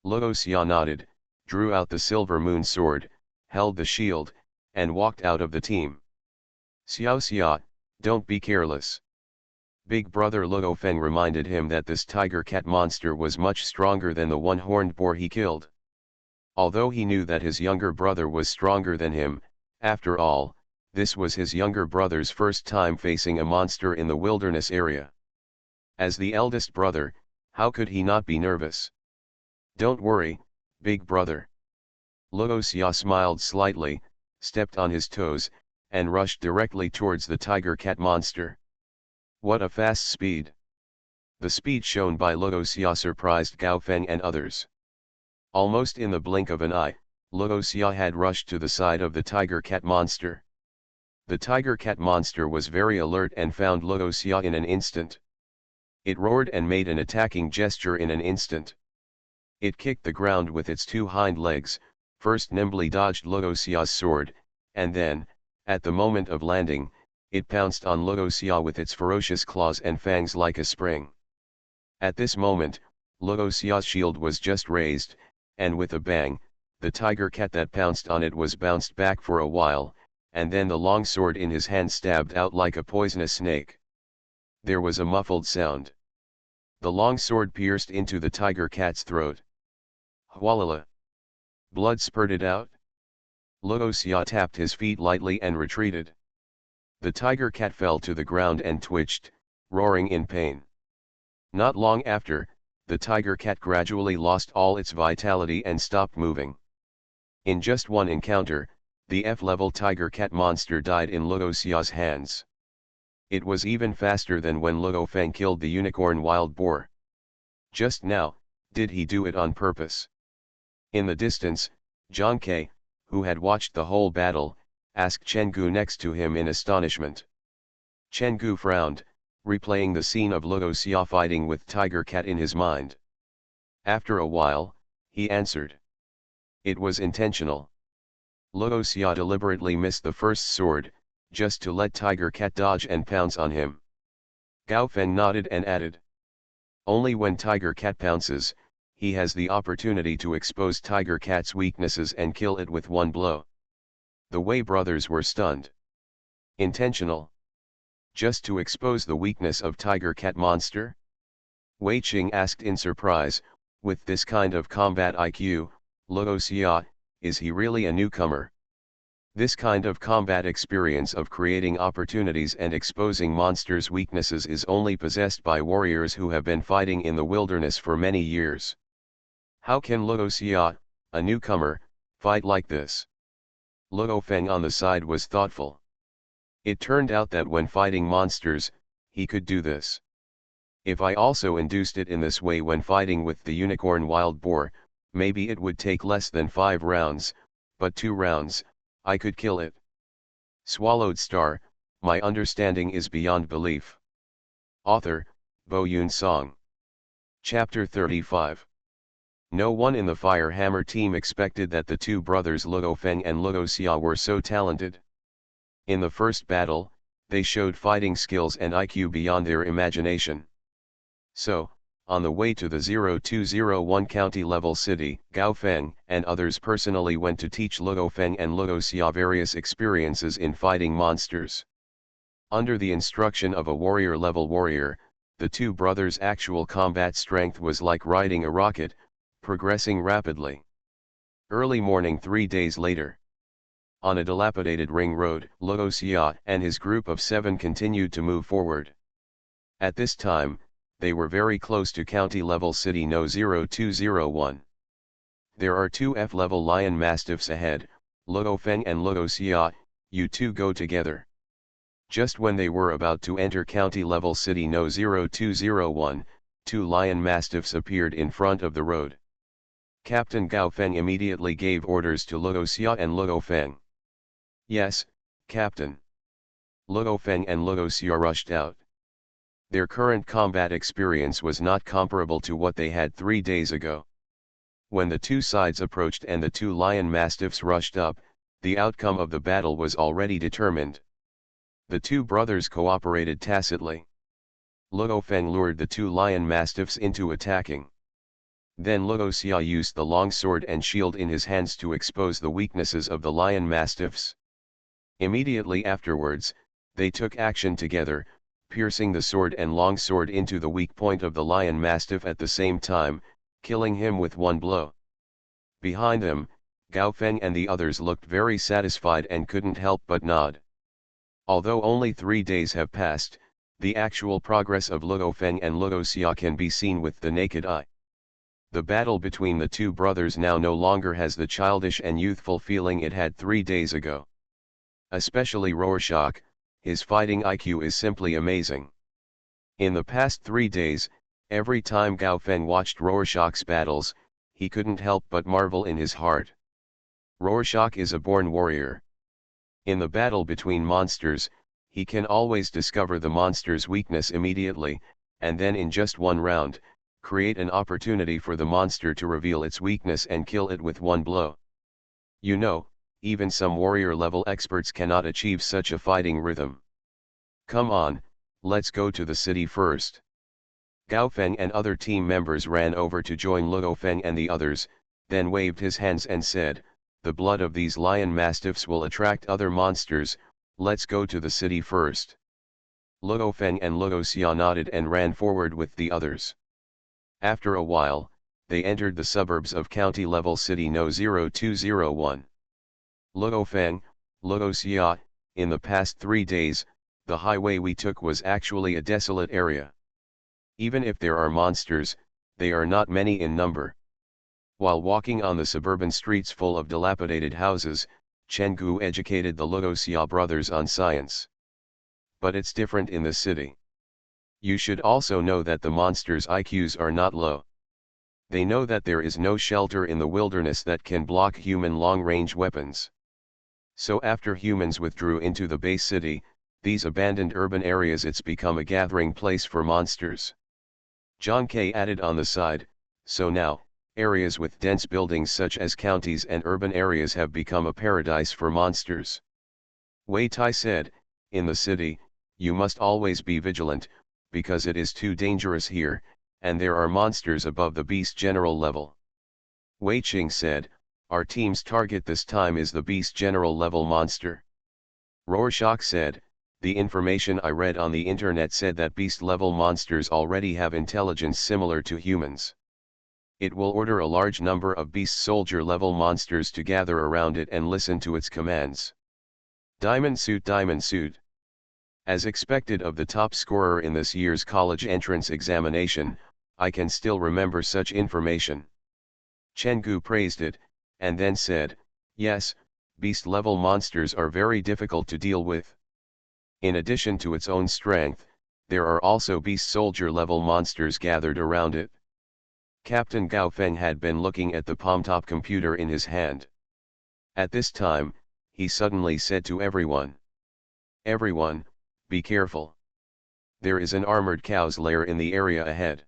Luo Xia nodded, drew out the silver moon sword, held the shield, and walked out of the team. "Xiao Xia, don't be careless." Big brother Luo Feng reminded him that this tiger cat monster was much stronger than the one-horned boar he killed. Although he knew that his younger brother was stronger than him, after all, this was his younger brother's first time facing a monster in the wilderness area. As the eldest brother, how could he not be nervous? "Don't worry, big brother." Luo Xia smiled slightly, stepped on his toes, and rushed directly towards the tiger cat monster. What a fast speed! The speed shown by Luo Xia surprised Gao Feng and others. Almost in the blink of an eye, Luo Xia had rushed to the side of the tiger cat monster. The tiger cat monster was very alert and found Luo Xia in an instant. It roared and made an attacking gesture in an instant. It kicked the ground with its 2 hind legs, first nimbly dodged Luo Xia's sword, and then, at the moment of landing, it pounced on Luo Xia with its ferocious claws and fangs like a spring. At this moment, Luo Xia's shield was just raised, and with a bang, the tiger cat that pounced on it was bounced back for a while, and then the long sword in his hand stabbed out like a poisonous snake. There was a muffled sound. The long sword pierced into the tiger cat's throat. Hualala! Blood spurted out. Luo Xia tapped his feet lightly and retreated. The tiger cat fell to the ground and twitched, roaring in pain. Not long after, the tiger cat gradually lost all its vitality and stopped moving. In just one encounter, the F-level tiger cat monster died in Luo Xia's hands. It was even faster than when Luo Feng killed the unicorn wild boar. Just now, did he do it on purpose? In the distance, Zhang Ke, who had watched the whole battle, asked Chen Gu next to him in astonishment. Chen Gu frowned, replaying the scene of Luo Xia fighting with Tiger Cat in his mind. After a while, he answered. It was intentional. Luo Xia deliberately missed the first sword, just to let Tiger Cat dodge and pounce on him. Gao Feng nodded and added. Only when Tiger Cat pounces, he has the opportunity to expose Tiger Cat's weaknesses and kill it with one blow. The Wei brothers were stunned. Intentional. Just to expose the weakness of Tiger Cat monster? Wei Qing asked in surprise, with this kind of combat IQ, Luo Xia, is he really a newcomer? This kind of combat experience of creating opportunities and exposing monsters' weaknesses is only possessed by warriors who have been fighting in the wilderness for many years. How can Luo Xia, a newcomer, fight like this? Luo Feng on the side was thoughtful. It turned out that when fighting monsters, he could do this. If I also induced it in this way when fighting with the unicorn wild boar, maybe it would take less than 5 rounds, but 2 rounds, I could kill it. Swallowed Star, my understanding is beyond belief. Author, Bo Yun Song. Chapter 35. No one in the Fire Hammer team expected that the two brothers Luo Feng and Luo Xia were so talented. In the first battle, they showed fighting skills and IQ beyond their imagination. So, on the way to the 0201 county level city, Gao Feng and others personally went to teach Luo Feng and Luo Xia various experiences in fighting monsters. Under the instruction of a warrior level warrior, the two brothers' actual combat strength was like riding a rocket, progressing rapidly. Early morning 3 days later. On a dilapidated ring road, Luo Xia and his group of 7 continued to move forward. At this time, they were very close to county-level city No. 0201. There are 2 F-level lion mastiffs ahead, Luo Feng and Luo Xia, you two go together. Just when they were about to enter county-level city No. 0201, 2 lion mastiffs appeared in front of the road. Captain Gao Feng immediately gave orders to Luo Xia and Luo Feng. Yes, Captain. Luo Feng and Luo Xia rushed out. Their current combat experience was not comparable to what they had 3 days ago. When the two sides approached and the 2 lion mastiffs rushed up, the outcome of the battle was already determined. The 2 brothers cooperated tacitly. Luo Feng lured the 2 lion mastiffs into attacking. Then Luo Xia used the long sword and shield in his hands to expose the weaknesses of the lion mastiffs. Immediately afterwards, they took action together, piercing the sword and long sword into the weak point of the lion mastiff at the same time, killing him with one blow. Behind them, Gao Feng and the others looked very satisfied and couldn't help but nod. Although only 3 days have passed, the actual progress of Luo Feng and Luo Xia can be seen with the naked eye. The battle between the two brothers now no longer has the childish and youthful feeling it had 3 days ago. Especially Rorschach, his fighting IQ is simply amazing. In the past 3 days, every time Gao Feng watched Rorschach's battles, he couldn't help but marvel in his heart. Rorschach is a born warrior. In the battle between monsters, he can always discover the monster's weakness immediately, and then in just one round, create an opportunity for the monster to reveal its weakness and kill it with one blow. You know, even some warrior-level experts cannot achieve such a fighting rhythm. Come on, let's go to the city first. Gao Feng and other team members ran over to join Luo Feng and the others, then waved his hands and said, the blood of these lion mastiffs will attract other monsters, let's go to the city first. Luo Feng and Luo Xia nodded and ran forward with the others. After a while, they entered the suburbs of county-level city No. 0201. Luo Feng, Luo Xia, in the past 3 days, the highway we took was actually a desolate area. Even if there are monsters, they are not many in number. While walking on the suburban streets full of dilapidated houses, Chen Gu educated the Luo Xia brothers on science. But it's different in the city. You should also know that the monsters' IQs are not low. They know that there is no shelter in the wilderness that can block human long-range weapons. So after humans withdrew into the base city, these abandoned urban areas it's become a gathering place for monsters. John K. added on the side, so now, areas with dense buildings such as counties and urban areas have become a paradise for monsters. Wei Tai said, in the city, you must always be vigilant, because it is too dangerous here, and there are monsters above the beast general level. Wei Qing said, our team's target this time is the beast general level monster. Rorschach said, the information I read on the internet said that beast level monsters already have intelligence similar to humans. It will order a large number of beast soldier level monsters to gather around it and listen to its commands. Diamond Suit, Diamond Suit. As expected of the top scorer in this year's college entrance examination, I can still remember such information. Chenggu praised it, and then said, yes, beast-level monsters are very difficult to deal with. In addition to its own strength, there are also beast soldier-level monsters gathered around it. Captain Gao Feng had been looking at the palm-top computer in his hand. At this time, he suddenly said to everyone, everyone, be careful. There is an armored cow's lair in the area ahead.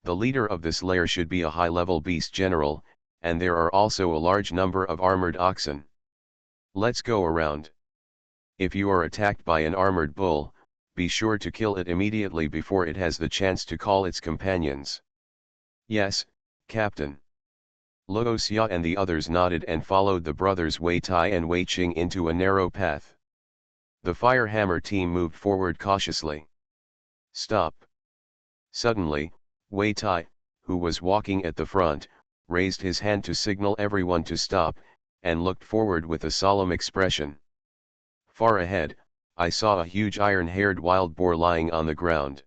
The leader of this lair should be a high-level beast general, and there are also a large number of armored oxen. Let's go around. If you are attacked by an armored bull, be sure to kill it immediately before it has the chance to call its companions. Yes, Captain. Luo Xia and the others nodded and followed the brothers Wei Tai and Wei Qing into a narrow path. The fire hammer team moved forward cautiously. Stop. Suddenly, Wei Tai, who was walking at the front, raised his hand to signal everyone to stop, and looked forward with a solemn expression. Far ahead, I saw a huge iron-haired wild boar lying on the ground.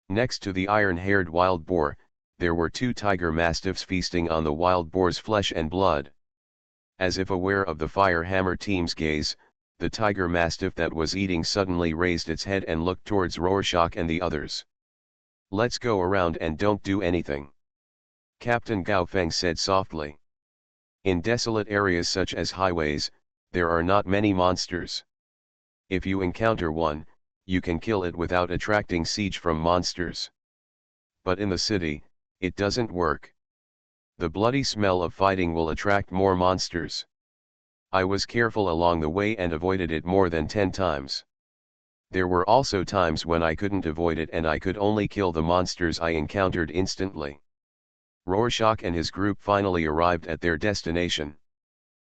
Next to the iron-haired wild boar, there were two tiger mastiffs feasting on the wild boar's flesh and blood. As if aware of the fire hammer team's gaze, the tiger mastiff that was eating suddenly raised its head and looked towards Rorschach and the others. Let's go around and don't do anything. Captain Gao Feng said softly. In desolate areas such as highways, there are not many monsters. If you encounter one, you can kill it without attracting siege from monsters. But in the city, it doesn't work. The bloody smell of fighting will attract more monsters. I was careful along the way and avoided it more than 10 times. There were also times when I couldn't avoid it and I could only kill the monsters I encountered instantly. Rorschach and his group finally arrived at their destination.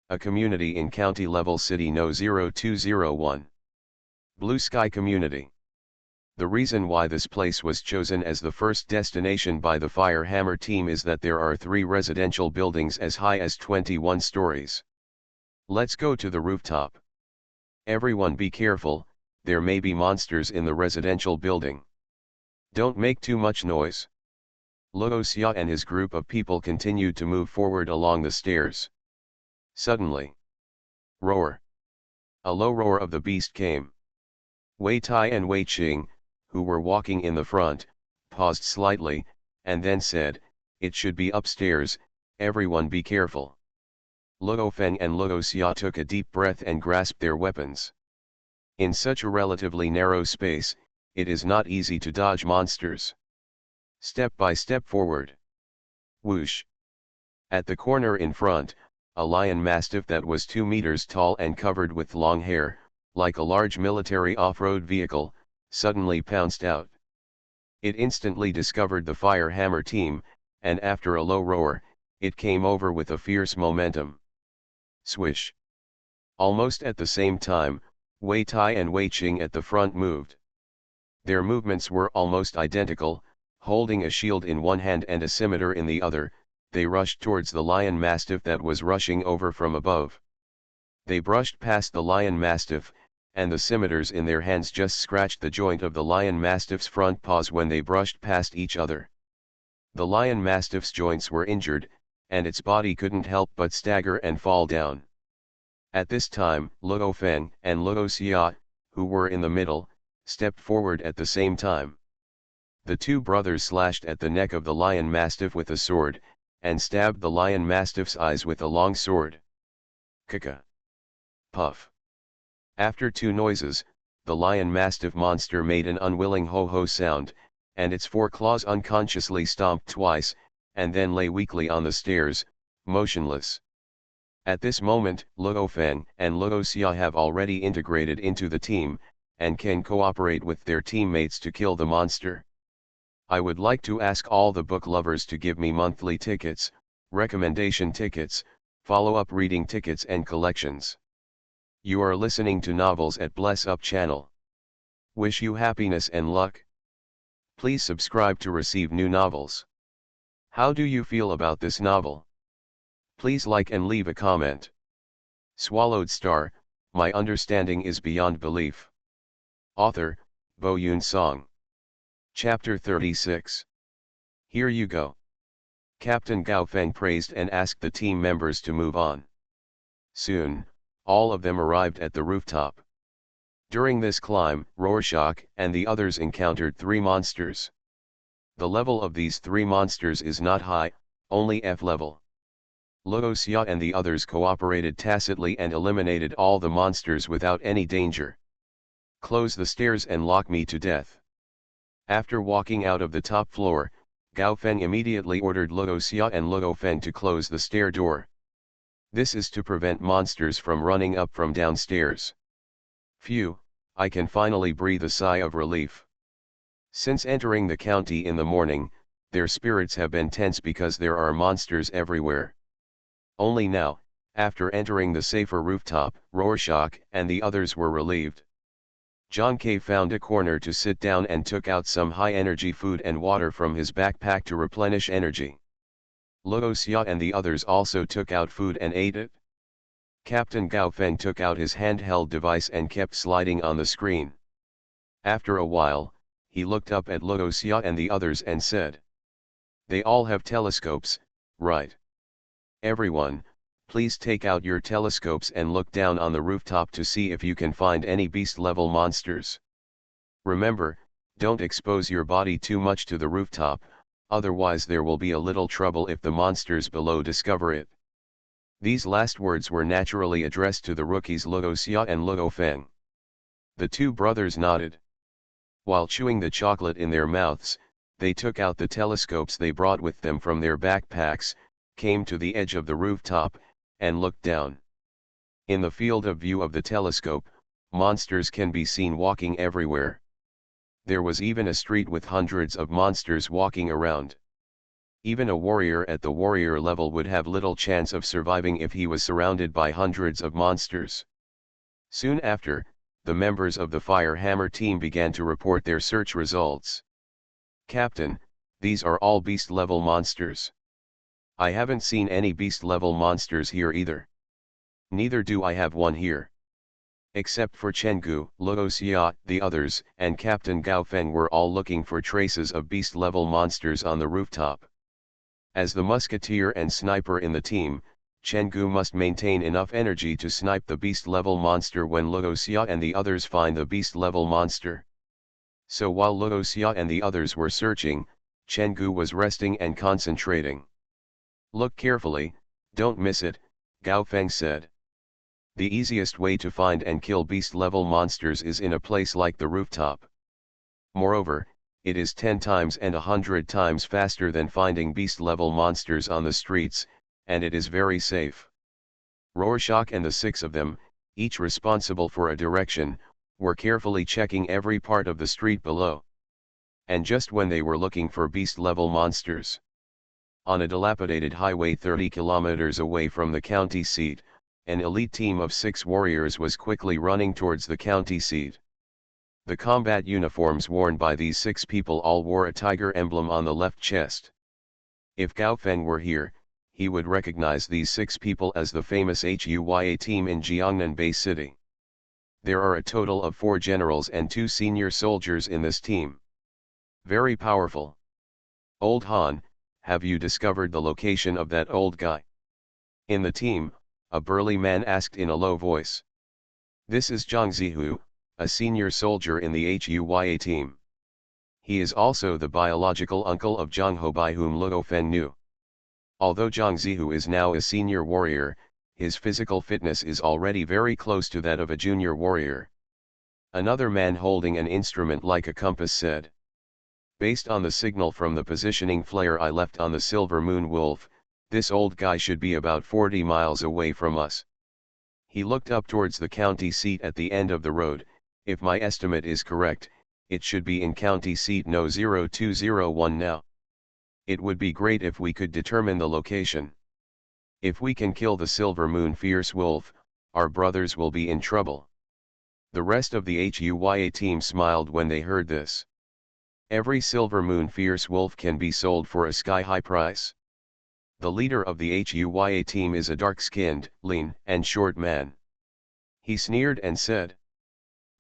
A community in county-level city No. 0201. Blue Sky Community. The reason why this place was chosen as the first destination by the Fire Hammer team is that there are 3 residential buildings as high as 21 stories. Let's go to the rooftop. Everyone be careful, there may be monsters in the residential building. Don't make too much noise. Luo Xia and his group of people continued to move forward along the stairs. Suddenly, roar! A low roar of the beast came. Wei Tai and Wei Qing, who were walking in the front, paused slightly, and then said, it should be upstairs, everyone be careful. Luo Feng and Luo Xia took a deep breath and grasped their weapons. In such a relatively narrow space, it is not easy to dodge monsters. Step by step forward. Whoosh! At the corner in front, a lion mastiff that was 2 meters tall and covered with long hair, like a large military off-road vehicle, suddenly pounced out. It instantly discovered the Fire Hammer team, and after a low roar, it came over with a fierce momentum. Swish! Almost at the same time, Wei Tai and Wei Qing at the front moved. Their movements were almost identical, holding a shield in one hand and a scimitar in the other, they rushed towards the lion mastiff that was rushing over from above. They brushed past the lion mastiff, and the scimitars in their hands just scratched the joint of the lion mastiff's front paws when they brushed past each other. The lion mastiff's joints were injured, and its body couldn't help but stagger and fall down. At this time, Luo Feng and Luo Xia, who were in the middle, stepped forward at the same time. The 2 brothers slashed at the neck of the lion mastiff with a sword, and stabbed the lion mastiff's eyes with a long sword. Kaka! Puff! After 2 noises, the lion mastiff monster made an unwilling ho-ho sound, and its 4 claws unconsciously stomped twice, and then lay weakly on the stairs, motionless. At this moment, Luo Feng and Luo Xia have already integrated into the team, and can cooperate with their teammates to kill the monster. I would like to ask all the book lovers to give me monthly tickets, recommendation tickets, follow-up reading tickets and collections. You are listening to Novels at Bless Up channel. Wish you happiness and luck. Please subscribe to receive new novels. How do you feel about this novel? Please like and leave a comment. Swallowed Star, my understanding is beyond belief. Author, Bo Yoon Song. Chapter 36. Here you go. Captain Gao Feng praised and asked the team members to move on. Soon, all of them arrived at the rooftop. During this climb, Rorschach and the others encountered 3 monsters. The level of these 3 monsters is not high, only F level. Luoxia and the others cooperated tacitly and eliminated all the monsters without any danger. Close the stairs and lock me to death. After walking out of the top floor, Gao Feng immediately ordered Luoxia and Luo Feng to close the stair door. This is to prevent monsters from running up from downstairs. Phew, I can finally breathe a sigh of relief. Since entering the county in the morning, their spirits have been tense because there are monsters everywhere. Only now, after entering the safer rooftop, Rorschach and the others were relieved. John K. found a corner to sit down and took out some high-energy food and water from his backpack to replenish energy. Luoxia and the others also took out food and ate it. Captain Gao Feng took out his handheld device and kept sliding on the screen. After a while, he looked up at Luoxia and the others and said, "They all have telescopes, right? Everyone, please take out your telescopes and look down on the rooftop to see if you can find any beast-level monsters. Remember, don't expose your body too much to the rooftop, otherwise there will be a little trouble if the monsters below discover it." These last words were naturally addressed to the rookies Luoxia and Luo Feng. The 2 brothers nodded. While chewing the chocolate in their mouths, they took out the telescopes they brought with them from their backpacks, came to the edge of the rooftop, and looked down. In the field of view of the telescope, monsters can be seen walking everywhere. There was even a street with hundreds of monsters walking around. Even a warrior at the warrior level would have little chance of surviving if he was surrounded by hundreds of monsters. Soon after, the members of the Fire Hammer team began to report their search results. "Captain, these are all beast-level monsters. I haven't seen any beast-level monsters here either. Neither do I have one here. Except for Chenggu, Luoxia, the others, and Captain Gao Feng were all looking for traces of beast-level monsters on the rooftop. As the musketeer and sniper in the team, Chenggu must maintain enough energy to snipe the beast-level monster when Luoxia and the others find the beast-level monster. So while Luoxia and the others were searching, Chenggu was resting and concentrating. "Look carefully, don't miss it," Gao Feng said. "The easiest way to find and kill beast-level monsters is in a place like the rooftop. Moreover, it is 10 times and 100 times faster than finding beast-level monsters on the streets, and it is very safe." Rorschach and the 6 of them, each responsible for a direction, were carefully checking every part of the street below. And just when they were looking for beast-level monsters, on a dilapidated highway 30 kilometers away from the county seat, an elite team of 6 warriors was quickly running towards the county seat. The combat uniforms worn by these 6 people all wore a tiger emblem on the left chest. If Gao Feng were here, he would recognize these 6 people as the famous HUYA team in Jiangnan Bay City. There are a total of 4 generals and 2 senior soldiers in this team. Very powerful. "Old Han, have you discovered the location of that old guy?" In the team, a burly man asked in a low voice. This is Zhang Zihu, a senior soldier in the HUYA team. He is also the biological uncle of Zhang Houbai whom Luo Feng knew. Although Zhang Zihu is now a senior warrior, his physical fitness is already very close to that of a junior warrior. Another man holding an instrument like a compass said. "Based on the signal from the positioning flare I left on the Silver Moon Wolf, this old guy should be about 40 miles away from us." He looked up towards the county seat at the end of the road. "If my estimate is correct, it should be in county seat No 0201 now. It would be great if we could determine the location. If we can kill the Silver Moon Fierce Wolf, our brothers will be in trouble." The rest of the HUYA team smiled when they heard this. Every Silver Moon Fierce Wolf can be sold for a sky-high price. The leader of the HUYA team is a dark-skinned, lean, and short man. He sneered and said,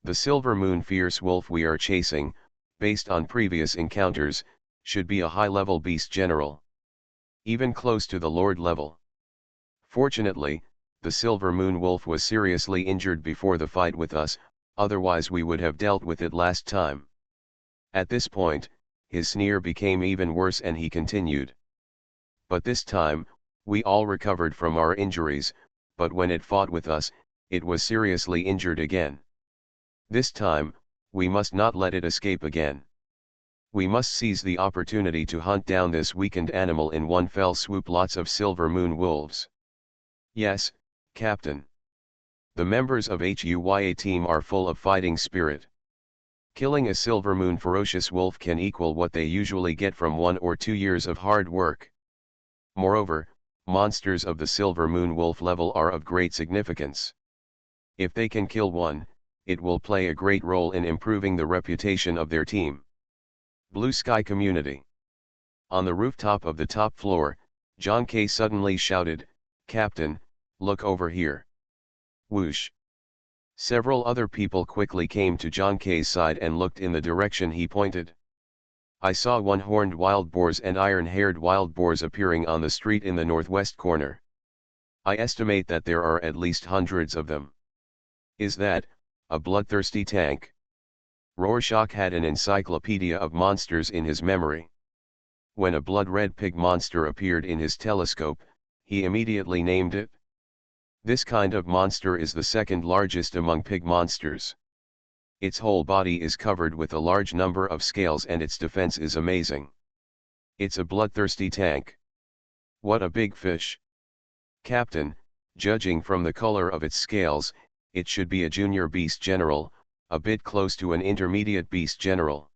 "The Silver Moon fierce wolf we are chasing, based on previous encounters, should be a high-level beast general. Even close to the Lord level. Fortunately, the Silver Moon wolf was seriously injured before the fight with us, otherwise we would have dealt with it last time." At this point, his sneer became even worse and he continued. "But this time, we all recovered from our injuries, but when it fought with us, it was seriously injured again. This time, we must not let it escape again. We must seize the opportunity to hunt down this weakened animal in one fell swoop." Lots of Silver Moon wolves. Yes, Captain. The members of HUYA team are full of fighting spirit. Killing a Silver Moon ferocious wolf can equal what they usually get from 1 or 2 years of hard work. Moreover, monsters of the Silver Moon wolf level are of great significance. If they can kill one, it will play a great role in improving the reputation of their team. Blue Sky Community. On the rooftop of the top floor, John K. suddenly shouted, "Captain, look over here." Whoosh. Several other people quickly came to John K.'s side and looked in the direction he pointed. I saw one-horned wild boars and iron-haired wild boars appearing on the street in the northwest corner. I estimate that there are at least hundreds of them. Is that a bloodthirsty tank? Rorschach had an encyclopedia of monsters in his memory. When a blood-red pig monster appeared in his telescope, he immediately named it. This kind of monster is the second largest among pig monsters. Its whole body is covered with a large number of scales and its defense is amazing. It's a bloodthirsty tank. What a big fish. Captain, judging from the color of its scales, it should be a junior beast general, a bit close to an intermediate beast general.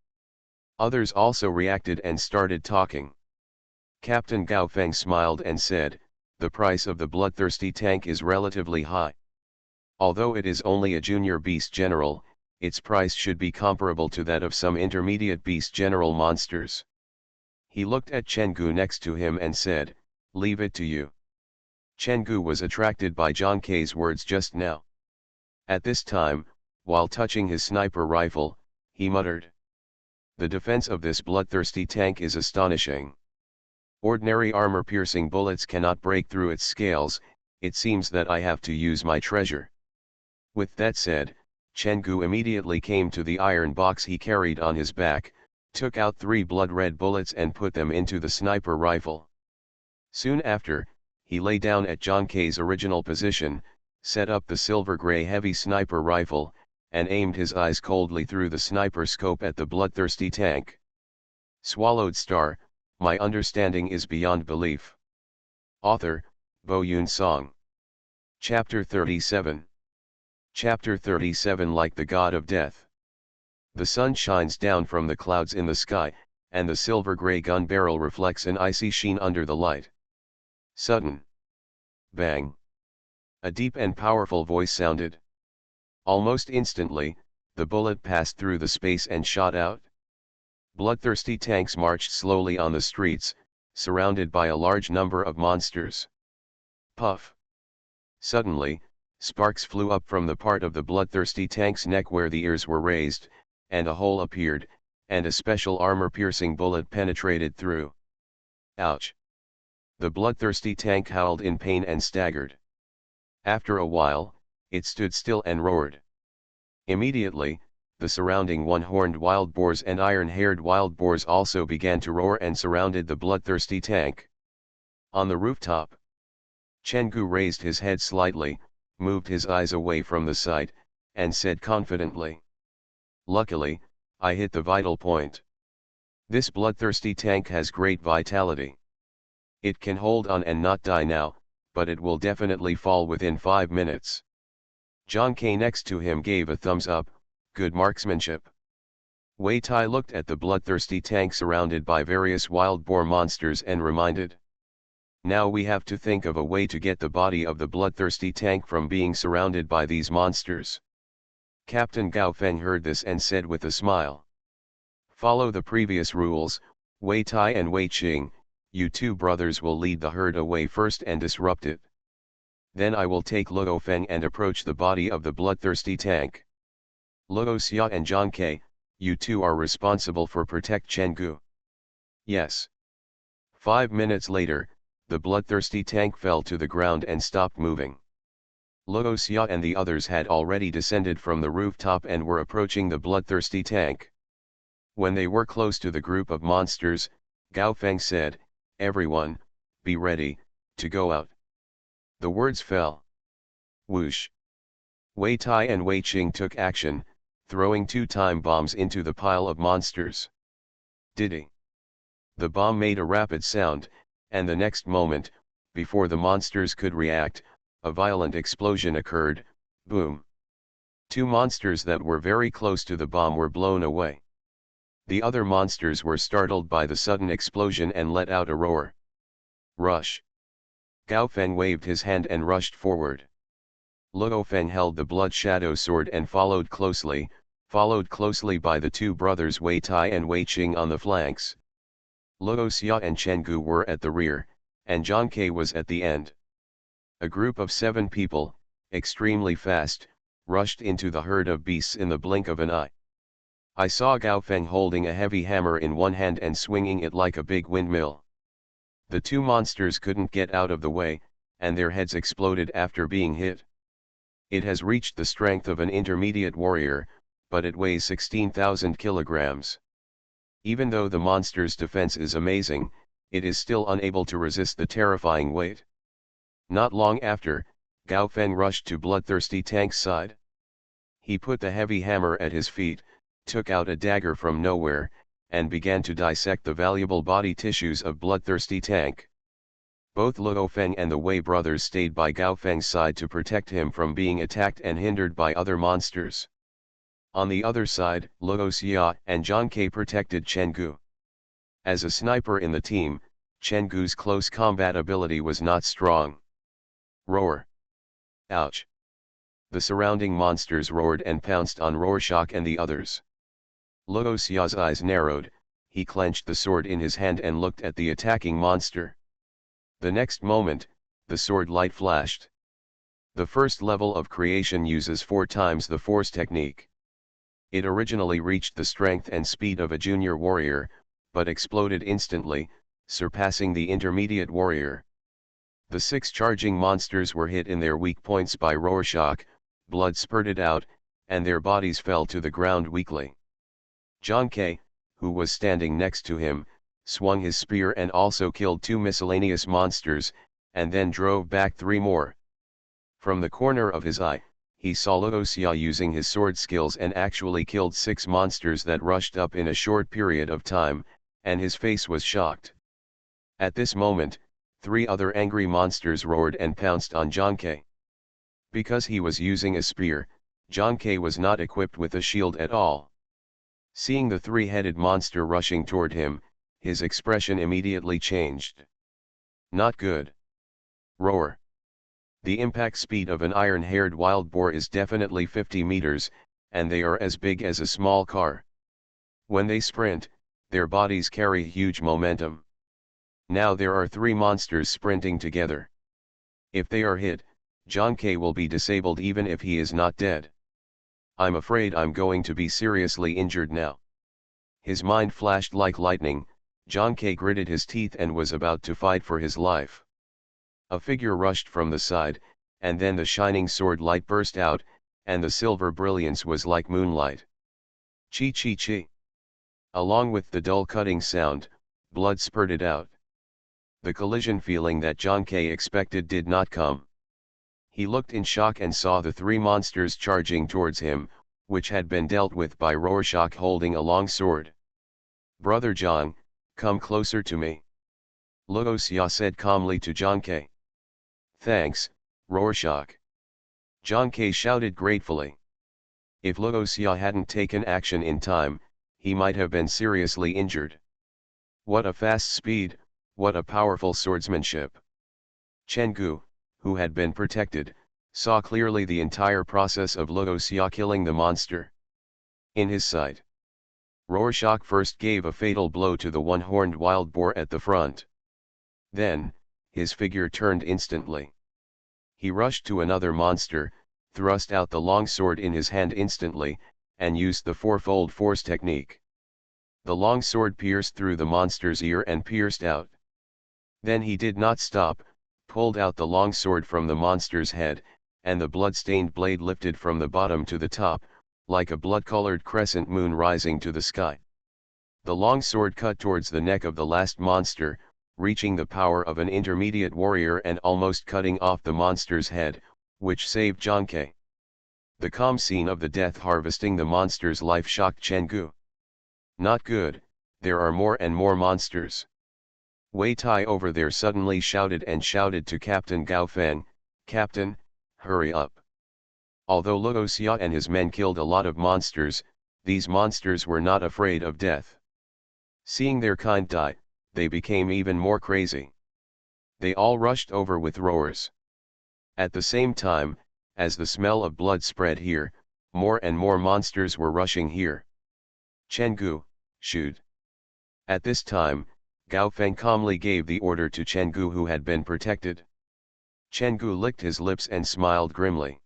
Others also reacted and started talking. Captain Gao Feng smiled and said, "The price of the bloodthirsty tank is relatively high. Although it is only a junior beast general, its price should be comparable to that of some intermediate beast general monsters." He looked at Chenggu next to him and said, "Leave it to you." Chenggu was attracted by John K's words just now. At this time, while touching his sniper rifle, he muttered, "The defense of this bloodthirsty tank is astonishing. Ordinary armor-piercing bullets cannot break through its scales, it seems that I have to use my treasure." With that said, Chenggu immediately came to the iron box he carried on his back, took out 3 blood-red bullets and put them into the sniper rifle. Soon after, he lay down at John K's original position, set up the silver-gray heavy sniper rifle, and aimed his eyes coldly through the sniper scope at the bloodthirsty tank. Swallowed Star, my understanding is beyond belief. Author, Bo Yun Song. Chapter 37. Chapter 37. Like the God of Death. The sun shines down from the clouds in the sky, and the silver-gray gun barrel reflects an icy sheen under the light. Sudden. Bang. A deep and powerful voice sounded. Almost instantly, the bullet passed through the space and shot out. Bloodthirsty tanks marched slowly on the streets, surrounded by a large number of monsters. Puff. Suddenly, sparks flew up from the part of the bloodthirsty tank's neck where the ears were raised, and a hole appeared, and a special armor-piercing bullet penetrated through. Ouch! The bloodthirsty tank howled in pain and staggered. After a while, it stood still and roared. Immediately, the surrounding one-horned wild boars and iron-haired wild boars also began to roar and surrounded the bloodthirsty tank. On the rooftop, Chenggu raised his head slightly, moved his eyes away from the sight, and said confidently, "Luckily, I hit the vital point. This bloodthirsty tank has great vitality. It can hold on and not die now, but it will definitely fall within 5 minutes." John K. next to him gave a thumbs up, "Good marksmanship." Wei Tai looked at the bloodthirsty tank surrounded by various wild boar monsters and reminded, "Now we have to think of a way to get the body of the bloodthirsty tank from being surrounded by these monsters." Captain Gao Feng heard this and said with a smile, "Follow the previous rules, Wei Tai and Wei Qing, you 2 brothers will lead the herd away first and disrupt it. Then I will take Luo Feng and approach the body of the bloodthirsty tank. Luo Xia and Zhang Ke, you two are responsible for protect Chen Gu. Yes. 5 minutes later, the bloodthirsty tank fell to the ground and stopped moving. Luo Xia and the others had already descended from the rooftop and were approaching the bloodthirsty tank. When they were close to the group of monsters, Gao Feng said, "Everyone, be ready, to go out." The words fell. Whoosh. Wei Tai and Wei Qing took action, throwing 2 time bombs into the pile of monsters. Diddy. The bomb made a rapid sound, and the next moment, before the monsters could react, a violent explosion occurred. Boom. 2 monsters that were very close to the bomb were blown away. The other monsters were startled by the sudden explosion and let out a roar. Rush. Gao Feng waved his hand and rushed forward. Luo Feng held the blood shadow sword and followed closely by the 2 brothers Wei Tai and Wei Qing on the flanks. Luo Xia and Chen Gu were at the rear, and Zhang Ke was at the end. A group of 7 people, extremely fast, rushed into the herd of beasts in the blink of an eye. I saw Gao Feng holding a heavy hammer in one hand and swinging it like a big windmill. The 2 monsters couldn't get out of the way, and their heads exploded after being hit. It has reached the strength of an intermediate warrior, but it weighs 16,000 kilograms. Even though the monster's defense is amazing, it is still unable to resist the terrifying weight. Not long after, Gao Feng rushed to bloodthirsty tank's side. He put the heavy hammer at his feet, took out a dagger from nowhere, and began to dissect the valuable body tissues of bloodthirsty tank. Both Luo Feng and the Wei brothers stayed by Gao Feng's side to protect him from being attacked and hindered by other monsters. On the other side, Luo Xia and Zhang Ke protected Chen Gu. As a sniper in the team, Chen Gu's close combat ability was not strong. Roar. Ouch. The surrounding monsters roared and pounced on Rorschach and the others. Luo Xia's eyes narrowed, he clenched the sword in his hand and looked at the attacking monster. The next moment, the sword light flashed. The first level of creation uses 4 times the force technique. It originally reached the strength and speed of a junior warrior, but exploded instantly, surpassing the intermediate warrior. The 6 charging monsters were hit in their weak points by Rorschach, blood spurted out, and their bodies fell to the ground weakly. Zhang Ke, who was standing next to him, swung his spear and also killed 2 miscellaneous monsters, and then drove back 3 more. From the corner of his eye, he saw Luo Xia using his sword skills and actually killed 6 monsters that rushed up in a short period of time, and his face was shocked. At this moment, 3 other angry monsters roared and pounced on Zhang Ke. Because he was using a spear, Zhang Ke was not equipped with a shield at all. Seeing the 3-headed monster rushing toward him, his expression immediately changed. Not good. Roar. The impact speed of an iron-haired wild boar is definitely 50 meters, and they are as big as a small car. When they sprint, their bodies carry huge momentum. Now there are 3 monsters sprinting together. If they are hit, Zhang Ke will be disabled even if he is not dead. I'm afraid I'm going to be seriously injured now. His mind flashed like lightning. Zhang Ke gritted his teeth and was about to fight for his life. A figure rushed from the side, and then the shining sword light burst out, and the silver brilliance was like moonlight. Chi chi chi. Along with the dull cutting sound, blood spurted out. The collision feeling that Zhang Ke expected did not come. He looked in shock and saw the 3 monsters charging towards him, which had been dealt with by Rorschach holding a long sword. "Brother Zhang, come closer to me," Luo Xia said calmly to Zhang Ke. "Thanks, Rorschach," Zhang Ke shouted gratefully. If Luo Xia hadn't taken action in time, he might have been seriously injured. What a fast speed, what a powerful swordsmanship. Chen Gu, who had been protected, saw clearly the entire process of Luo Xia killing the monster. In his sight, Rorschach first gave a fatal blow to the 1-horned wild boar at the front. Then, his figure turned instantly. He rushed to another monster, thrust out the longsword in his hand instantly, and used the fourfold force technique. The longsword pierced through the monster's ear and pierced out. Then he did not stop, pulled out the longsword from the monster's head, and the blood-stained blade lifted from the bottom to the top, like a blood-colored crescent moon rising to the sky. The longsword cut towards the neck of the last monster, reaching the power of an intermediate warrior and almost cutting off the monster's head, which saved Jonkei. The calm scene of the death harvesting the monster's life shocked Chenggu. Not good, there are more and more monsters. Wei Tai over there suddenly shouted to Captain Gao Feng, "Captain, hurry up." Although Luo Xia and his men killed a lot of monsters, these monsters were not afraid of death. Seeing their kind die, they became even more crazy. They all rushed over with roars. At the same time, as the smell of blood spread here, more and more monsters were rushing here. Chenggu, shoot. At this time, Gao Feng calmly gave the order to Chenggu, who had been protected. Chenggu licked his lips and smiled grimly.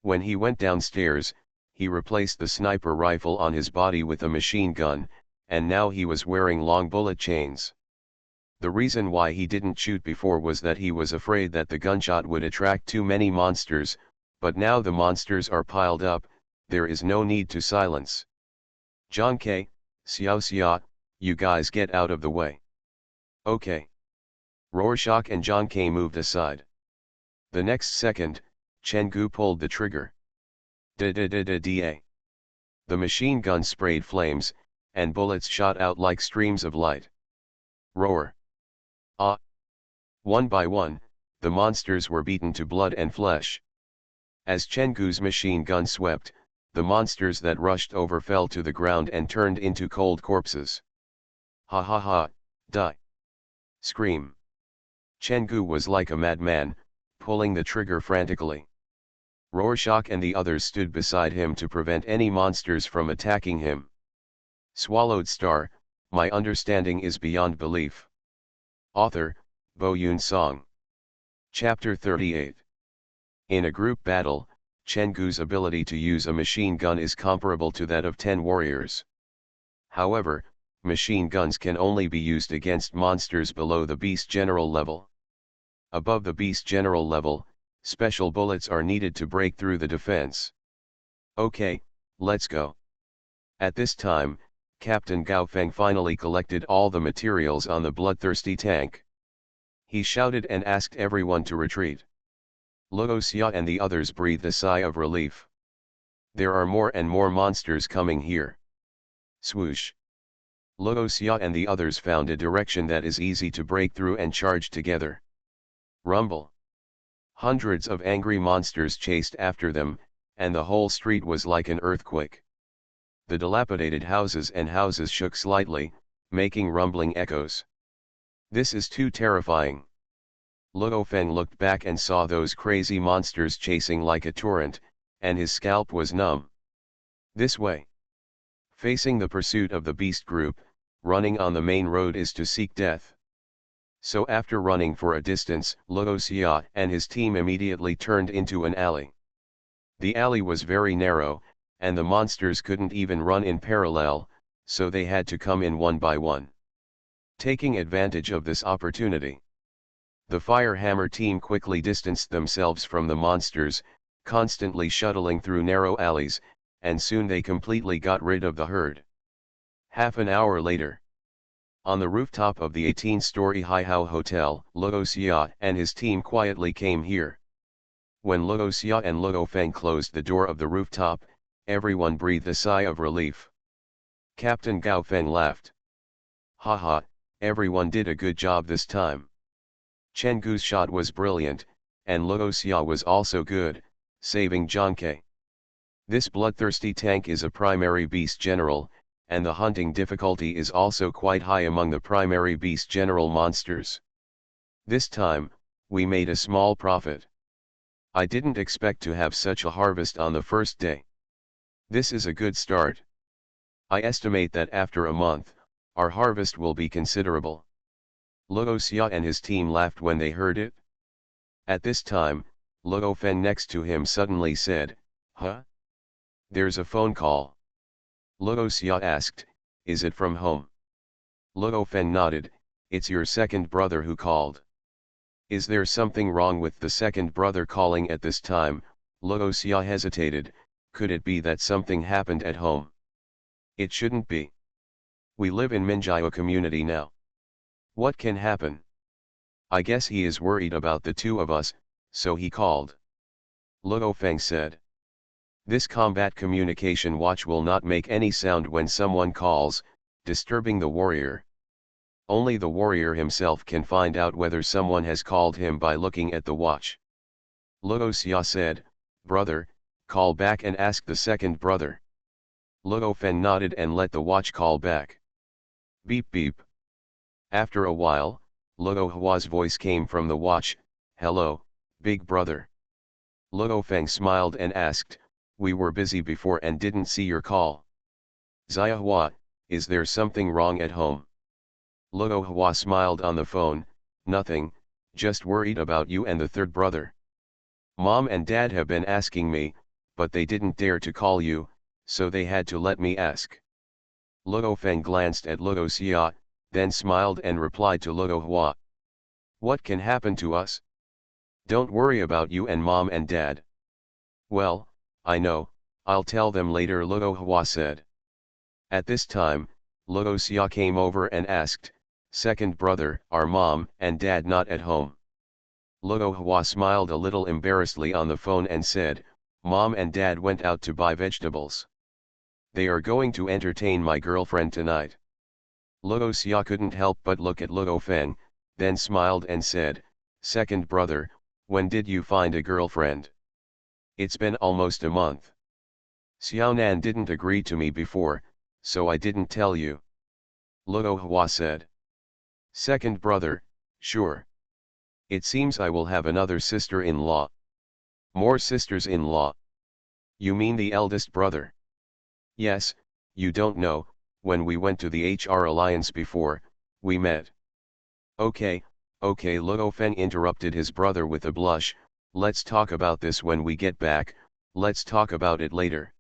When he went downstairs, he replaced the sniper rifle on his body with a machine gun, and now he was wearing long bullet chains. The reason why he didn't shoot before was that he was afraid that the gunshot would attract too many monsters, but now the monsters are piled up, there is no need to silence. Jonkei, Xiao Xia, you guys get out of the way. Okay. Rorschach and Jonkei moved aside. The next second, Chenggu pulled the trigger. Da-da-da-da-da. The machine gun sprayed flames, and bullets shot out like streams of light. Roar. Ah! One by one, the monsters were beaten to blood and flesh. As Chenggu's machine gun swept, the monsters that rushed over fell to the ground and turned into cold corpses. Ha ha ha, die. Scream. Chenggu was like a madman, pulling the trigger frantically. Rorschach and the others stood beside him to prevent any monsters from attacking him. Swallowed Star, my understanding is beyond belief. Author, Bo Yun Song. Chapter 38. In a group battle, Chenggu's ability to use a machine gun is comparable to that of 10 warriors. However, machine guns can only be used against monsters below the Beast General level. Above the Beast General level, special bullets are needed to break through the defense. Okay, let's go. At this time, Captain Gao Feng finally collected all the materials on the bloodthirsty tank. He shouted and asked everyone to retreat. Luo Xia and the others breathed a sigh of relief. There are more and more monsters coming here. Swoosh. Luo Xia and the others found a direction that is easy to break through and charge together. Rumble. Hundreds of angry monsters chased after them, and the whole street was like an earthquake. The dilapidated houses shook slightly, making rumbling echoes. This is too terrifying. Luo Feng looked back and saw those crazy monsters chasing like a torrent, and his scalp was numb. This way. Facing the pursuit of the beast group, running on the main road is to seek death. So after running for a distance, Luo Xia and his team immediately turned into an alley. The alley was very narrow, and the monsters couldn't even run in parallel, so they had to come in one by one. Taking advantage of this opportunity, the Firehammer team quickly distanced themselves from the monsters, constantly shuttling through narrow alleys, and soon they completely got rid of the herd. Half an hour later, on the rooftop of the 18-story Haihao Hotel, Luo Xia and his team quietly came here. When Luo Xia and Luo Feng closed the door of the rooftop, everyone breathed a sigh of relief. Captain Gao Feng laughed. Haha, everyone did a good job this time. Chenggu's shot was brilliant, and Luo Xia was also good, saving Jonkei. This bloodthirsty tank is a primary beast general, and the hunting difficulty is also quite high among the primary beast general monsters. This time, we made a small profit. I didn't expect to have such a harvest on the first day. This is a good start. I estimate that after a month, our harvest will be considerable. Luo Xia and his team laughed when they heard it. At this time, Luo Feng next to him suddenly said, "Huh? There's a phone call." Luo Xia asked, "Is it from home?" Luo Feng nodded, "It's your second brother who called." "Is there something wrong with the second brother calling at this time?" Luo Xia hesitated. "Could it be that something happened at home?" "It shouldn't be. We live in Minjiao community now. What can happen? I guess he is worried about the two of us, so he called." Luo Feng said. "This combat communication watch will not make any sound when someone calls, disturbing the warrior. Only the warrior himself can find out whether someone has called him by looking at the watch." Luo Xia said, "Brother, call back and ask the second brother." Luo Feng nodded and let the watch call back. Beep beep. After a while, Luo Hua's voice came from the watch, "Hello, big brother." Luo Feng smiled and asked, "We were busy before and didn't see your call." "Xia Hua, is there something wrong at home?" Luo Hua smiled on the phone, "Nothing, just worried about you and the third brother. Mom and Dad have been asking me, but they didn't dare to call you, so they had to let me ask." Luo Feng glanced at Luo Xia, then smiled and replied to Luo Hua, "What can happen to us? Don't worry about you and Mom and Dad." "Well, I know, I'll tell them later," Luo Hua said. At this time, Luo Xia came over and asked, "Second brother, are Mom and Dad not at home?" Luo Hua smiled a little embarrassedly on the phone and said, "Mom and Dad went out to buy vegetables. They are going to entertain my girlfriend tonight." Luo Xia couldn't help but look at Luo Feng, then smiled and said, "Second brother, when did you find a girlfriend? It's been almost a month. Xiaonan didn't agree to me before, so I didn't tell you." Luo Hua said. "Second brother, sure. It seems I will have another sister-in-law." "More sisters-in-law? You mean the eldest brother?" "Yes, you don't know, when we went to the HR Alliance before, we met." Okay, Luo Feng interrupted his brother with a blush, "Let's talk about this when we get back, let's talk about it later."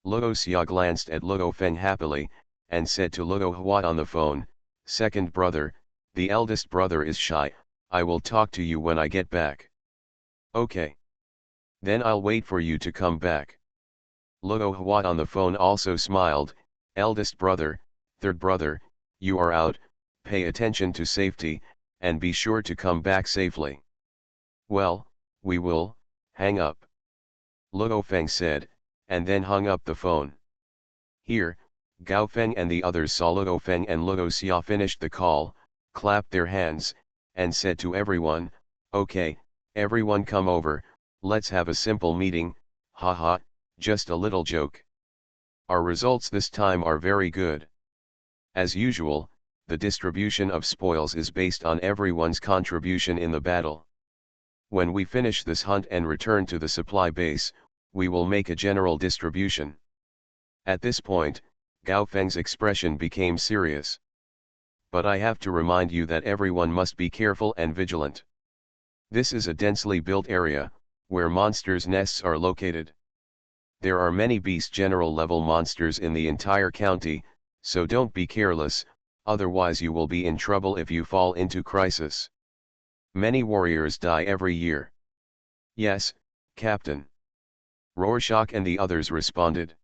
Luo Xia glanced at Luo Feng happily, and said to Luo Hua on the phone, "Second brother, the eldest brother is shy, I will talk to you when I get back." "Okay. Then I'll wait for you to come back." Luo Hua on the phone also smiled, "Eldest brother, third brother, you are out, pay attention to safety, and be sure to come back safely." "Well, we will." "Hang up," Luo Feng said, and then hung up the phone. Here, Gao Feng and the others saw Luo Feng and Luo Xia finished the call, clapped their hands, and said to everyone, "Okay, everyone come over, let's have a simple meeting, haha, just a little joke. Our results this time are very good. As usual, the distribution of spoils is based on everyone's contribution in the battle. When we finish this hunt and return to the supply base, we will make a general distribution." At this point, Gao Feng's expression became serious. "But I have to remind you that everyone must be careful and vigilant. This is a densely built area, where monsters' nests are located. There are many beast general level monsters in the entire county, so don't be careless, otherwise you will be in trouble if you fall into crisis. Many warriors die every year." "Yes, Captain." Rorschach and the others responded.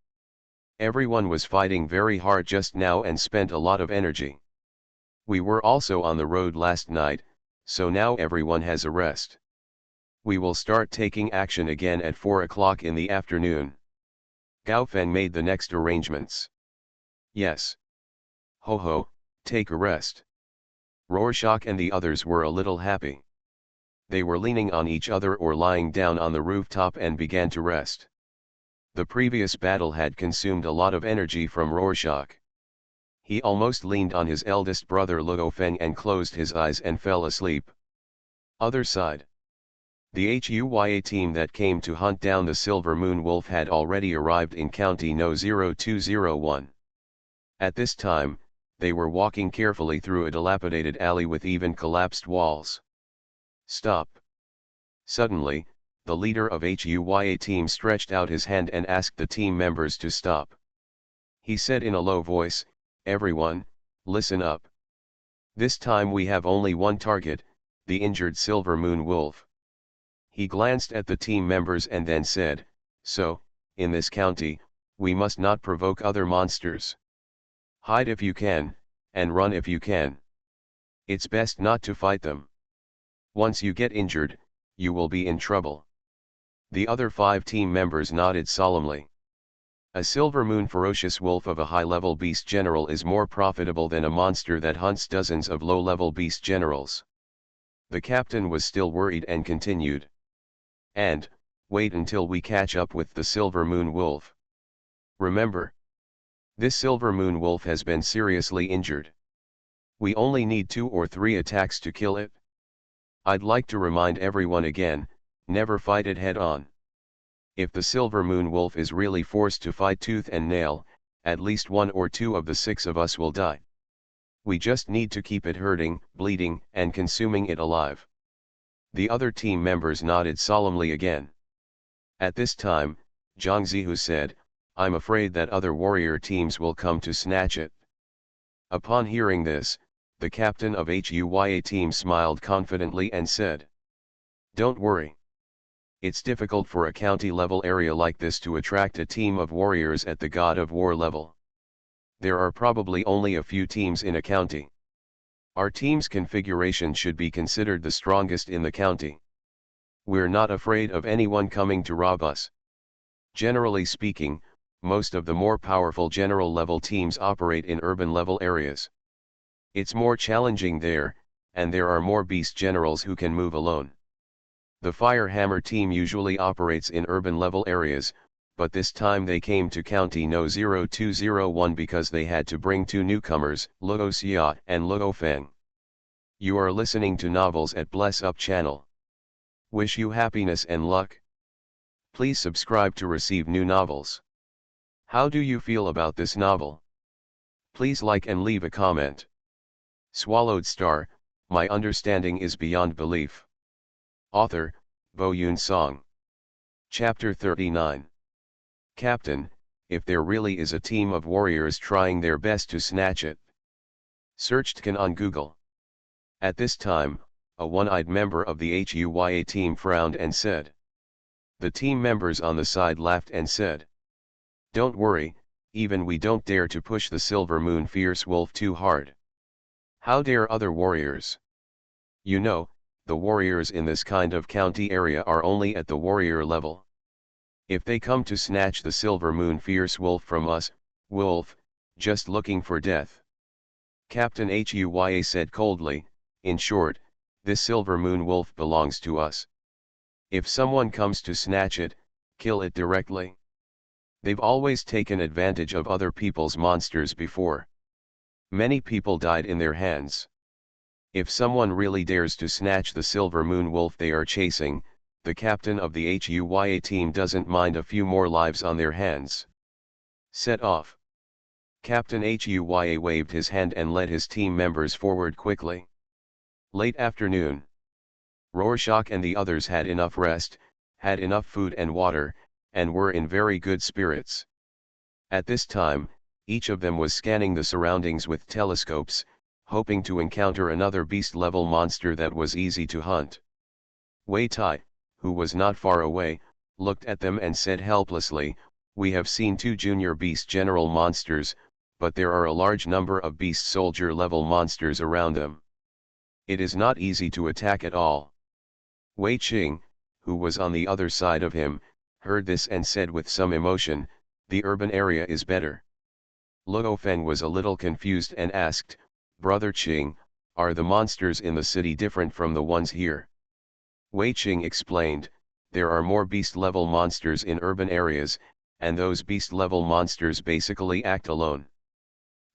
"Everyone was fighting very hard just now and spent a lot of energy. We were also on the road last night, so now everyone has a rest. We will start taking action again at 4 o'clock in the afternoon." Gao Feng made the next arrangements. "Yes. Ho ho, take a rest." Rorschach and the others were a little happy. They were leaning on each other or lying down on the rooftop and began to rest. The previous battle had consumed a lot of energy from Rorschach. He almost leaned on his eldest brother Luo Feng and closed his eyes and fell asleep. Other side. The HUYA team that came to hunt down the Silver Moon Wolf had already arrived in County No 0201. At this time, they were walking carefully through a dilapidated alley with even collapsed walls. "Stop!" Suddenly, the leader of HUYA team stretched out his hand and asked the team members to stop. He said in a low voice, "Everyone, listen up. This time we have only one target, the injured Silver Moon Wolf." He glanced at the team members and then said, "So, in this county, we must not provoke other monsters. Hide if you can, and run if you can. It's best not to fight them. Once you get injured, you will be in trouble." The other 5 team members nodded solemnly. A Silver Moon ferocious wolf of a high-level beast general is more profitable than a monster that hunts dozens of low-level beast generals. The captain was still worried and continued. "And, wait until we catch up with the Silver Moon Wolf. Remember, this Silver Moon Wolf has been seriously injured. We only need 2 or 3 attacks to kill it. I'd like to remind everyone again, never fight it head-on. If the Silver Moon Wolf is really forced to fight tooth and nail, at least 1 or 2 of the 6 of us will die. We just need to keep it hurting, bleeding, and consuming it alive." The other team members nodded solemnly again. At this time, Zhang Zihu said, "I'm afraid that other warrior teams will come to snatch it." Upon hearing this, the captain of HUYA team smiled confidently and said, "Don't worry. It's difficult for a county-level area like this to attract a team of warriors at the God of War level. There are probably only a few teams in a county. Our team's configuration should be considered the strongest in the county. We're not afraid of anyone coming to rob us. Generally speaking, most of the more powerful general-level teams operate in urban-level areas. It's more challenging there, and there are more beast generals who can move alone. The Firehammer team usually operates in urban-level areas, but this time they came to County No. 0201 because they had to bring 2 newcomers, Luo Xia and Luo Feng. You are listening to Novels at Bless Up channel. Wish you happiness and luck. Please subscribe to receive new novels. How do you feel about this novel? Please like and leave a comment. Swallowed Star, my understanding is beyond belief. Author, Bo Yun Song. Chapter 39. Captain, if there really is a team of warriors trying their best to snatch it. Searched Can on Google. At this time, a one-eyed member of the HUYA team frowned and said. The team members on the side laughed and said, "Don't worry, even we don't dare to push the Silver Moon fierce wolf too hard. How dare other warriors? You know, the warriors in this kind of county area are only at the warrior level. If they come to snatch the Silver Moon fierce wolf from us, wolf, just looking for death." Captain HUYA said coldly, "In short, this Silver Moon wolf belongs to us. If someone comes to snatch it, kill it directly. They've always taken advantage of other people's monsters before. Many people died in their hands. If someone really dares to snatch the Silver Moon wolf they are chasing, the captain of the HUYA team doesn't mind a few more lives on their hands. Set off." Captain HUYA waved his hand and led his team members forward quickly. Late afternoon. Rorschach and the others had enough rest, had enough food and water, and were in very good spirits. At this time, each of them was scanning the surroundings with telescopes, hoping to encounter another beast-level monster that was easy to hunt. Wei Tai, who was not far away, looked at them and said helplessly, "We have seen 2 junior beast general monsters, but there are a large number of beast soldier level monsters around them. It is not easy to attack at all." Wei Qing, who was on the other side of him, heard this and said with some emotion, "The urban area is better." Luo Feng was a little confused and asked, "Brother Qing, are the monsters in the city different from the ones here?" Wei Qing explained, "There are more beast-level monsters in urban areas, and those beast-level monsters basically act alone.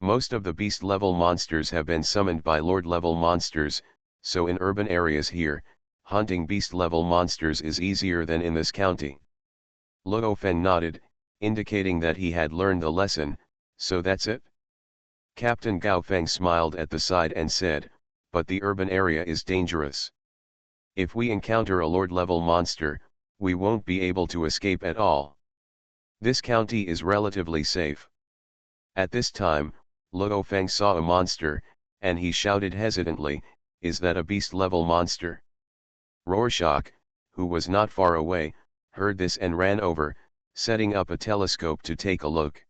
Most of the beast-level monsters have been summoned by lord-level monsters, so in urban areas here, hunting beast-level monsters is easier than in this county." Luo Feng nodded, indicating that he had learned the lesson, "So that's it?" Captain Gao Feng smiled at the side and said, "But the urban area is dangerous. If we encounter a lord-level monster, we won't be able to escape at all. This county is relatively safe. At this time, Luo Feng saw a monster, and he shouted hesitantly, "Is that a beast-level monster?" Rorschach, who was not far away, heard this and ran over, setting up a telescope to take a look.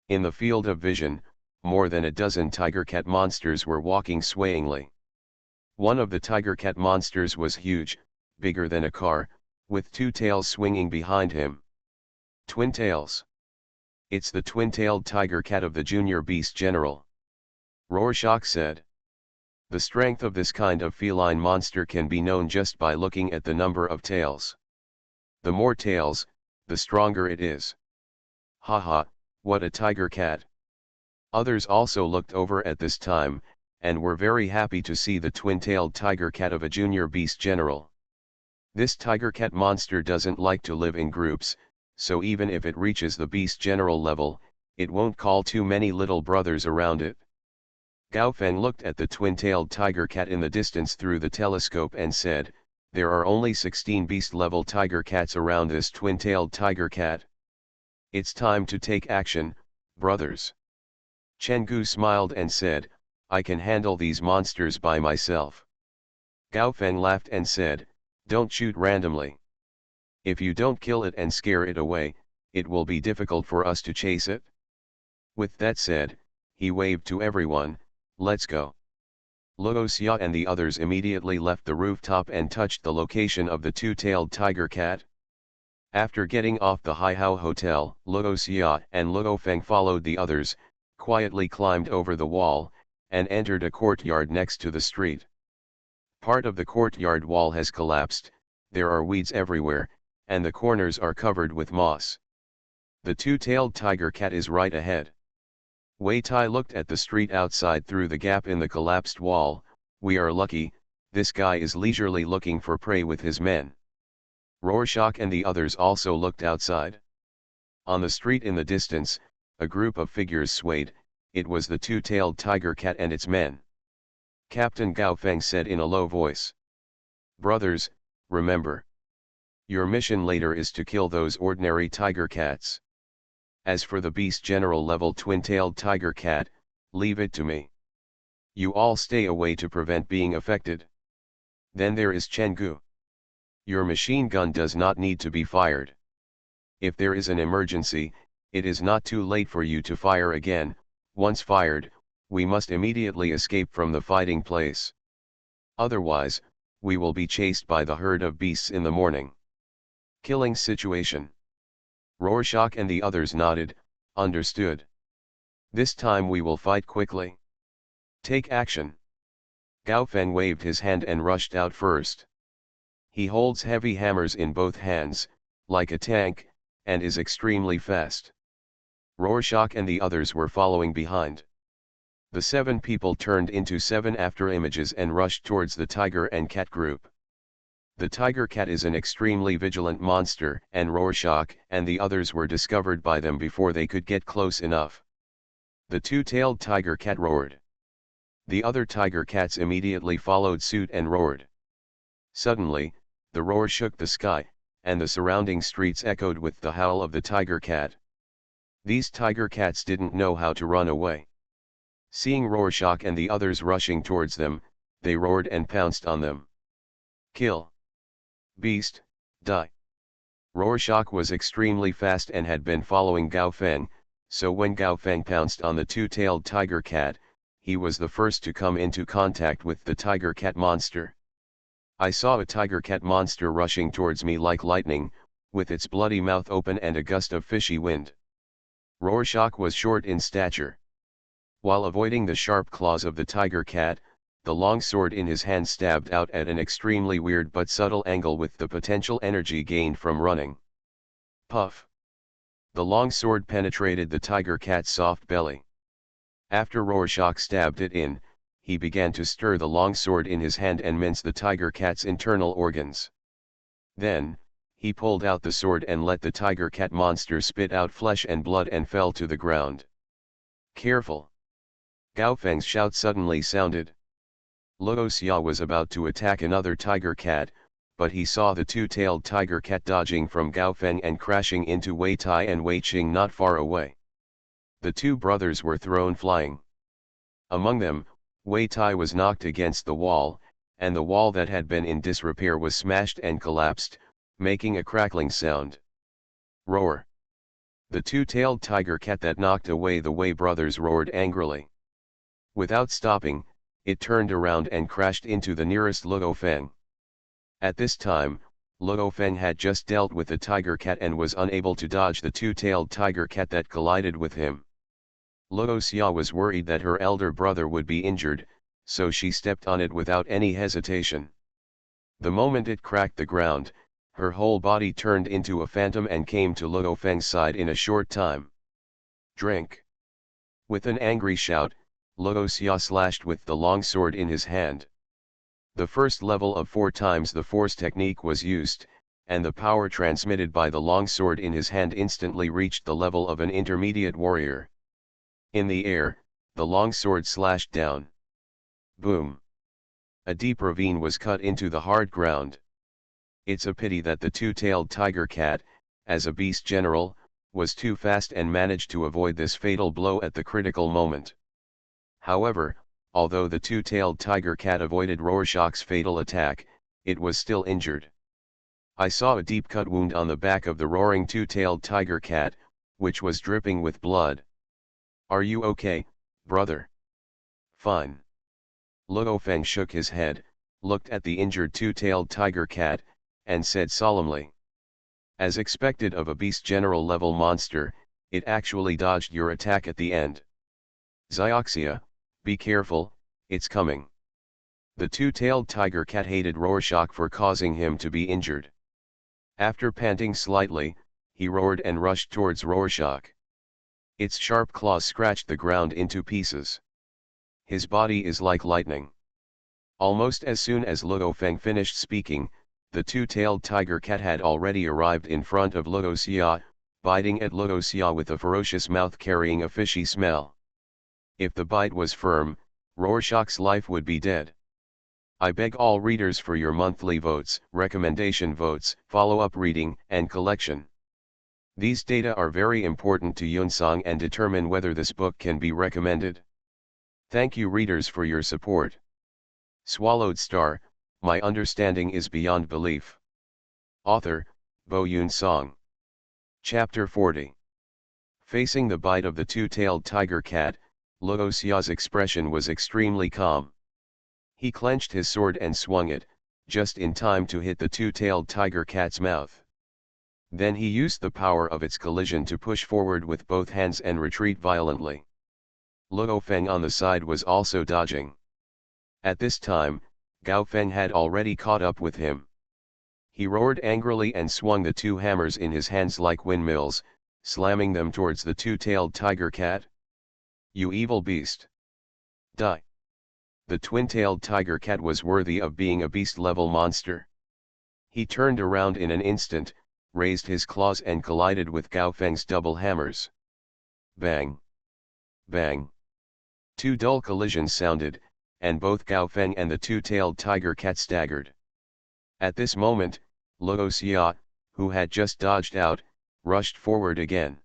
In the field of vision, more than a dozen tiger cat monsters were walking swayingly. One of the tiger cat monsters was huge, bigger than a car, with two tails swinging behind him. Twin tails. It's the twin-tailed tiger cat of the junior beast general. Rorschach said. The strength of this kind of feline monster can be known just by looking at the number of tails. The more tails, the stronger it is. Haha, what a tiger cat. Others also looked over at this time, and were very happy to see the twin-tailed tiger cat of a junior beast general. This tiger cat monster doesn't like to live in groups, so even if it reaches the beast general level, it won't call too many little brothers around it. Gao Feng looked at the twin-tailed tiger cat in the distance through the telescope and said, "There are only 16 beast-level tiger cats around this twin-tailed tiger cat. It's time to take action, brothers." Chen Gu smiled and said, "I can handle these monsters by myself." Gao Feng laughed and said, "Don't shoot randomly. If you don't kill it and scare it away, it will be difficult for us to chase it." With that said, he waved to everyone, "Let's go." Luo Xia and the others immediately left the rooftop and touched the location of the two-tailed tiger cat. After getting off the Haihao Hotel, Luo Xia and Luo Feng followed the others, quietly climbed over the wall, and entered a courtyard next to the street. Part of the courtyard wall has collapsed, there are weeds everywhere, and the corners are covered with moss. The two-tailed tiger cat is right ahead. Wei Tai looked at the street outside through the gap in the collapsed wall. "We are lucky, this guy is leisurely looking for prey with his men." Rorschach and the others also looked outside. On the street in the distance, a group of figures swayed. It was the two-tailed tiger cat and its men. Captain Gao Feng said in a low voice, "Brothers, remember. Your mission later is to kill those ordinary tiger cats. As for the beast general level twin-tailed tiger cat, leave it to me. You all stay away to prevent being affected. Then there is Chen Gu. Your machine gun does not need to be fired. If there is an emergency, it is not too late for you to fire again. Once fired, we must immediately escape from the fighting place. Otherwise, we will be chased by the herd of beasts in the morning." Killing situation. Rorschach and the others nodded, "Understood. This time we will fight quickly. Take action." Gao Feng waved his hand and rushed out first. He holds heavy hammers in both hands, like a tank, and is extremely fast. Rorschach and the others were following behind. The 7 people turned into 7 afterimages and rushed towards the tiger and cat group. The tiger cat is an extremely vigilant monster, and Rorschach and the others were discovered by them before they could get close enough. The two-tailed tiger cat roared. The other tiger cats immediately followed suit and roared. Suddenly, the roar shook the sky, and the surrounding streets echoed with the howl of the tiger cat. These tiger cats didn't know how to run away. Seeing Rorschach and the others rushing towards them, they roared and pounced on them. Kill. Beast, die. Rorschach was extremely fast and had been following Gao Feng, so when Gao Feng pounced on the two-tailed tiger cat, he was the first to come into contact with the tiger cat monster. I saw a tiger cat monster rushing towards me like lightning, with its bloody mouth open and a gust of fishy wind. Rorschach was short in stature. While avoiding the sharp claws of the tiger cat, the long sword in his hand stabbed out at an extremely weird but subtle angle with the potential energy gained from running. Puff! The long sword penetrated the tiger cat's soft belly. After Rorschach stabbed it in, he began to stir the long sword in his hand and mince the tiger cat's internal organs. Then, he pulled out the sword and let the tiger cat monster spit out flesh and blood and fell to the ground. Careful! Gao Feng's shout suddenly sounded. Luo Xia was about to attack another tiger cat, but he saw the two-tailed tiger cat dodging from Gao Feng and crashing into Wei Tai and Wei Qing not far away. The two brothers were thrown flying. Among them, Wei Tai was knocked against the wall, and the wall that had been in disrepair was smashed and collapsed, making a crackling sound. Roar! The two-tailed tiger cat that knocked away the Wei brothers roared angrily. Without stopping, it turned around and crashed into the nearest Luo Feng. At this time, Luo Feng had just dealt with the tiger cat and was unable to dodge the two-tailed tiger cat that collided with him. Luo Xia was worried that her elder brother would be injured, so she stepped on it without any hesitation. The moment it cracked the ground, her whole body turned into a phantom and came to Luo Feng's side in a short time. Drink! With an angry shout, Luo Xia slashed with the long sword in his hand. The first level of 4 times the force technique was used, and the power transmitted by the long sword in his hand instantly reached the level of an intermediate warrior. In the air, the long sword slashed down. Boom! A deep ravine was cut into the hard ground. It's a pity that the two-tailed tiger cat, as a beast general, was too fast and managed to avoid this fatal blow at the critical moment. However, although the two-tailed tiger cat avoided Rorschach's fatal attack, it was still injured. I saw a deep cut wound on the back of the roaring two-tailed tiger cat, which was dripping with blood. "Are you okay, brother?" "Fine." Luo Feng shook his head, looked at the injured two-tailed tiger cat, and said solemnly, "As expected of a beast general level monster, it actually dodged your attack at the end. Xioxia, be careful, it's coming." The two-tailed tiger cat hated Rorschach for causing him to be injured. After panting slightly, he roared and rushed towards Rorschach. Its sharp claws scratched the ground into pieces. His body is like lightning. Almost as soon as Luo Feng finished speaking, the two-tailed tiger cat had already arrived in front of Luo Xia, biting at Luo Xia with a ferocious mouth carrying a fishy smell. If the bite was firm, Rorschach's life would be dead. I beg all readers for your monthly votes, recommendation votes, follow-up reading, and collection. These data are very important to Yunsong and determine whether this book can be recommended. Thank you readers for your support. Swallowed Star, My Understanding is Beyond Belief. Author, Bo Yunsong. Chapter 40. Facing the bite of the two-tailed tiger cat, Luo Xia's expression was extremely calm. He clenched his sword and swung it, just in time to hit the two-tailed tiger cat's mouth. Then he used the power of its collision to push forward with both hands and retreat violently. Luo Feng on the side was also dodging. At this time, Gao Feng had already caught up with him. He roared angrily and swung the two hammers in his hands like windmills, slamming them towards the two-tailed tiger cat. "You evil beast! Die!" The twin-tailed tiger cat was worthy of being a beast-level monster. He turned around in an instant, raised his claws and collided with Gao Feng's double hammers. Bang! Bang! 2 dull collisions sounded, and both Gao Feng and the two-tailed tiger cat staggered. At this moment, Luo Xia, who had just dodged out, rushed forward again.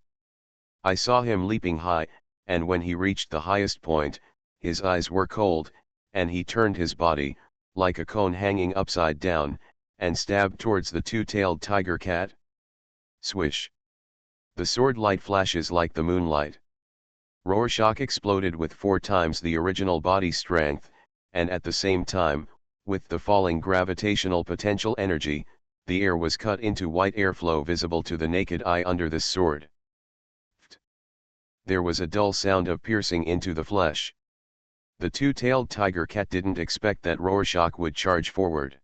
I saw him leaping high, and when he reached the highest point, his eyes were cold, and he turned his body, like a cone hanging upside down, and stabbed towards the two-tailed tiger cat. Swish! The sword light flashes like the moonlight. Rorschach exploded with 4 times the original body strength, and at the same time, with the falling gravitational potential energy, the air was cut into white airflow visible to the naked eye under this sword. There was a dull sound of piercing into the flesh. The two-tailed tiger cat didn't expect that Rorschach would charge forward.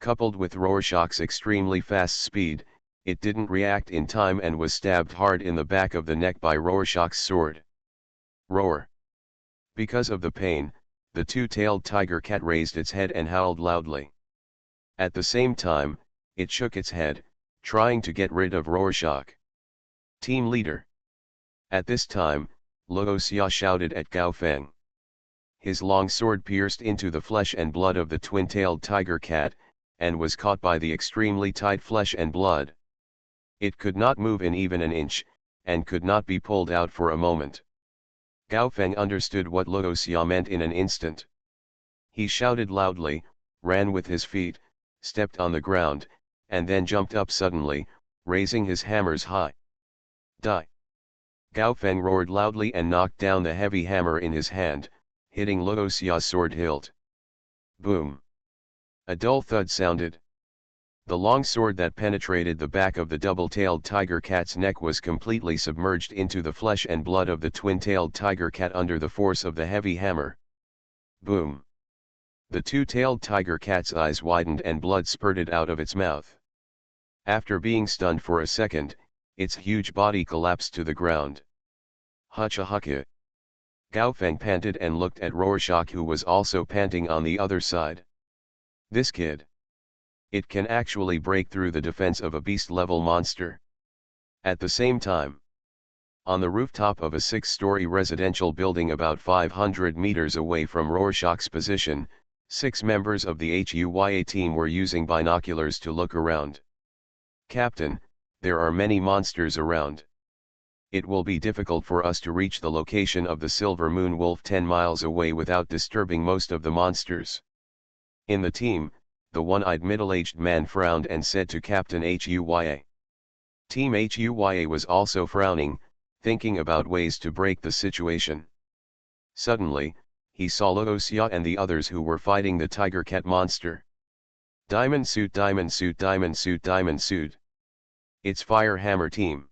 Coupled with Rorschach's extremely fast speed, it didn't react in time and was stabbed hard in the back of the neck by Rorschach's sword. Roar! Because of the pain, the two-tailed tiger cat raised its head and howled loudly. At the same time, it shook its head, trying to get rid of Rorschach. Team leader! At this time, Luo Xia shouted at Gao Feng. His long sword pierced into the flesh and blood of the twin-tailed tiger cat, and was caught by the extremely tight flesh and blood. It could not move in even an inch, and could not be pulled out for a moment. Gao Feng understood what Luo Xia meant in an instant. He shouted loudly, ran with his feet, stepped on the ground, and then jumped up suddenly, raising his hammers high. Die! Gao Feng roared loudly and knocked down the heavy hammer in his hand, hitting Luo Xia's sword hilt. Boom! A dull thud sounded. The long sword that penetrated the back of the double-tailed tiger cat's neck was completely submerged into the flesh and blood of the twin-tailed tiger cat under the force of the heavy hammer. Boom! The two-tailed tiger cat's eyes widened and blood spurted out of its mouth. After being stunned for a second, its huge body collapsed to the ground. Hacha. Gao Feng panted and looked at Rorschach, who was also panting on the other side. This kid. It can actually break through the defense of a beast-level monster. At the same time, on the rooftop of a 6-story residential building about 500 meters away from Rorschach's position, 6 members of the HUYA team were using binoculars to look around. Captain, there are many monsters around. It will be difficult for us to reach the location of the Silver Moon Wolf 10 miles away without disturbing most of the monsters. In the team, the one-eyed middle-aged man frowned and said to Captain HUYA. Team HUYA was also frowning, thinking about ways to break the situation. Suddenly, he saw Luo Xia and the others who were fighting the tiger cat monster. Diamond suit, diamond suit, diamond suit, diamond suit. It's Fire Hammer team.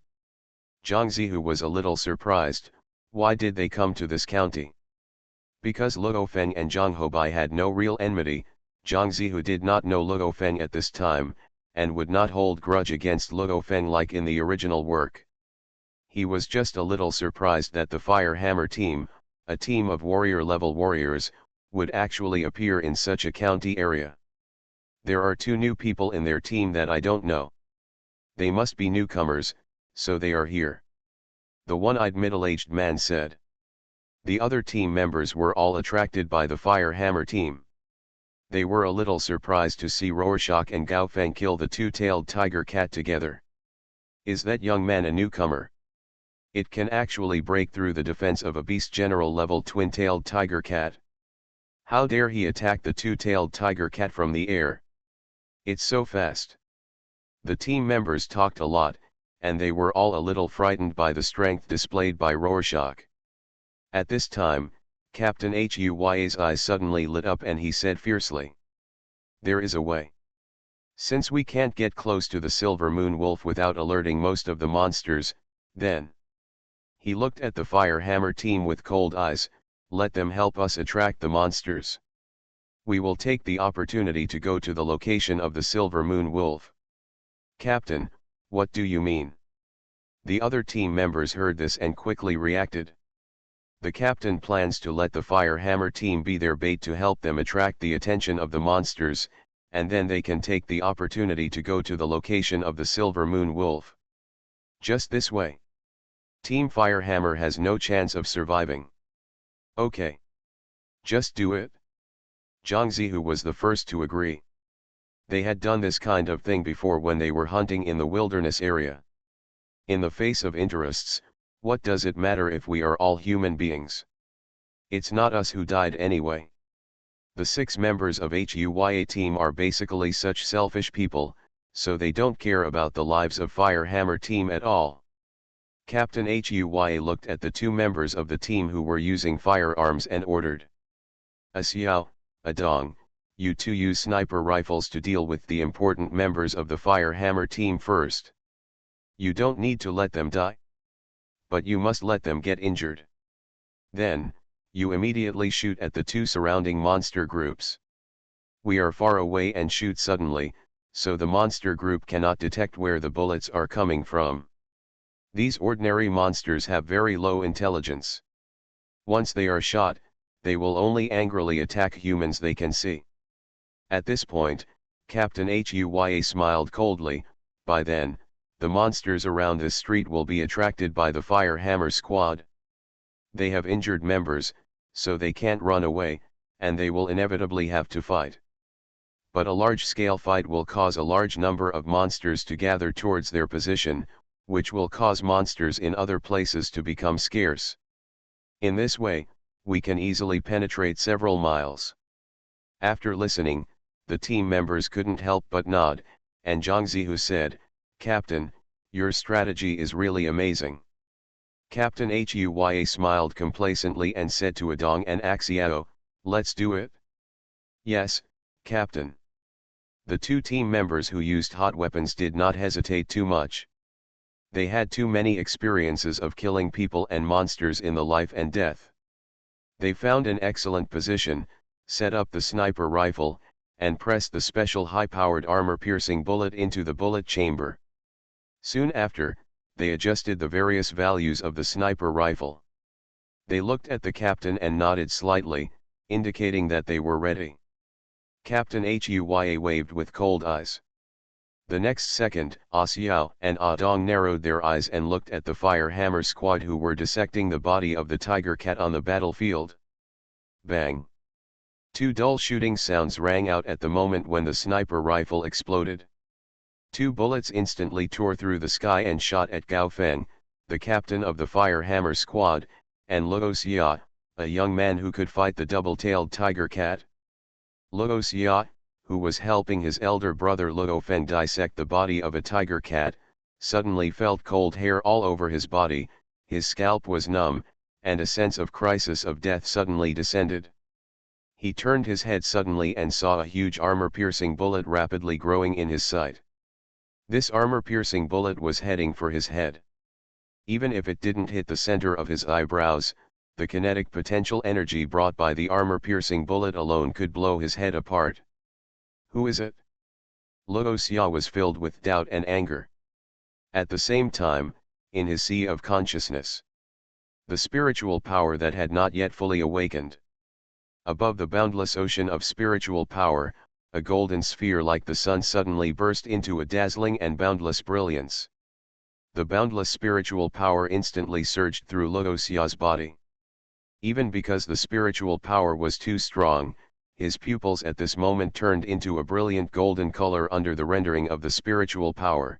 Zhang Zihu was a little surprised. Why did they come to this county? Because Luo Feng and Zhang Houbai had no real enmity. Zhang Zihu did not know Luo Feng at this time, and would not hold grudge against Luo Feng like in the original work. He was just a little surprised that the Fire Hammer team, a team of warrior-level warriors, would actually appear in such a county area. There are 2 new people in their team that I don't know. They must be newcomers, so they are here. The one-eyed middle-aged man said. The other team members were all attracted by the Fire Hammer team. They were a little surprised to see Rorschach and Gao Feng kill the two-tailed tiger cat together. Is that young man a newcomer? It can actually break through the defense of a beast general level twin-tailed tiger cat. How dare he attack the two-tailed tiger cat from the air? It's so fast. The team members talked a lot, and they were all a little frightened by the strength displayed by Rorschach. At this time, Captain HUYA's eyes suddenly lit up and he said fiercely. There is a way. Since we can't get close to the Silver Moon Wolf without alerting most of the monsters, then. He looked at the Fire Hammer team with cold eyes. Let them help us attract the monsters. We will take the opportunity to go to the location of the Silver Moon Wolf. Captain, what do you mean? The other team members heard this and quickly reacted. The captain plans to let the Fire Hammer team be their bait to help them attract the attention of the monsters, and then they can take the opportunity to go to the location of the Silver Moon Wolf. Just this way. Team Fire Hammer has no chance of surviving. Okay. Just do it. Zhang Zihu was the first to agree. They had done this kind of thing before when they were hunting in the wilderness area. In the face of interests, what does it matter if we are all human beings? It's not us who died anyway. The 6 members of HUYA team are basically such selfish people, so they don't care about the lives of Fire Hammer team at all. Captain HUYA looked at the 2 members of the team who were using firearms and ordered. A Xiao, a Dong, you 2 use sniper rifles to deal with the important members of the Fire Hammer team first. You don't need to let them die. But you must let them get injured. Then, you immediately shoot at the 2 surrounding monster groups. We are far away and shoot suddenly, so the monster group cannot detect where the bullets are coming from. These ordinary monsters have very low intelligence. Once they are shot, they will only angrily attack humans they can see. At this point, Captain HUYA smiled coldly. By then, the monsters around this street will be attracted by the Fire Hammer squad. They have injured members, so they can't run away, and they will inevitably have to fight. but a large-scale fight will cause a large number of monsters to gather towards their position, which will cause monsters in other places to become scarce. In this way, we can easily penetrate several miles. After listening, the team members couldn't help but nod, and Zhang Zihu said, "Captain, your strategy is really amazing." Captain Huya smiled complacently and said to Adong and Axiao, "Let's do it." "Yes, Captain." The two team members who used hot weapons did not hesitate too much. They had too many experiences of killing people and monsters in the life and death. They found an excellent position, set up the sniper rifle, and pressed the special high-powered armor-piercing bullet into the bullet chamber. Soon after, they adjusted the various values of the sniper rifle. They looked at the captain and nodded slightly, indicating that they were ready. Captain Huya waved with cold eyes. The next second, Xiao and Dong narrowed their eyes and looked at the fire hammer squad who were dissecting the body of the tiger cat on the battlefield. Bang! Two dull shooting sounds rang out at the moment when the sniper rifle exploded. Two bullets instantly tore through the sky and shot at Gao Feng, the captain of the fire hammer squad, and Luo Xia, a young man who could fight the double-tailed tiger cat. Luo Xia, who was helping his elder brother Luo Feng dissect the body of a tiger cat, suddenly felt cold hair all over his body, his scalp was numb, and a sense of crisis of death suddenly descended. He turned his head suddenly and saw a huge armor-piercing bullet rapidly growing in his sight. This armor-piercing bullet was heading for his head. Even if it didn't hit the center of his eyebrows, the kinetic potential energy brought by the armor-piercing bullet alone could blow his head apart. Who is it? Luo Xia was filled with doubt and anger. At the same time, in his sea of consciousness, the spiritual power that had not yet fully awakened. Above the boundless ocean of spiritual power, a golden sphere like the sun suddenly burst into a dazzling and boundless brilliance. The boundless spiritual power instantly surged through Luo Xia's body. Even because the spiritual power was too strong, his pupils at this moment turned into a brilliant golden color under the rendering of the spiritual power.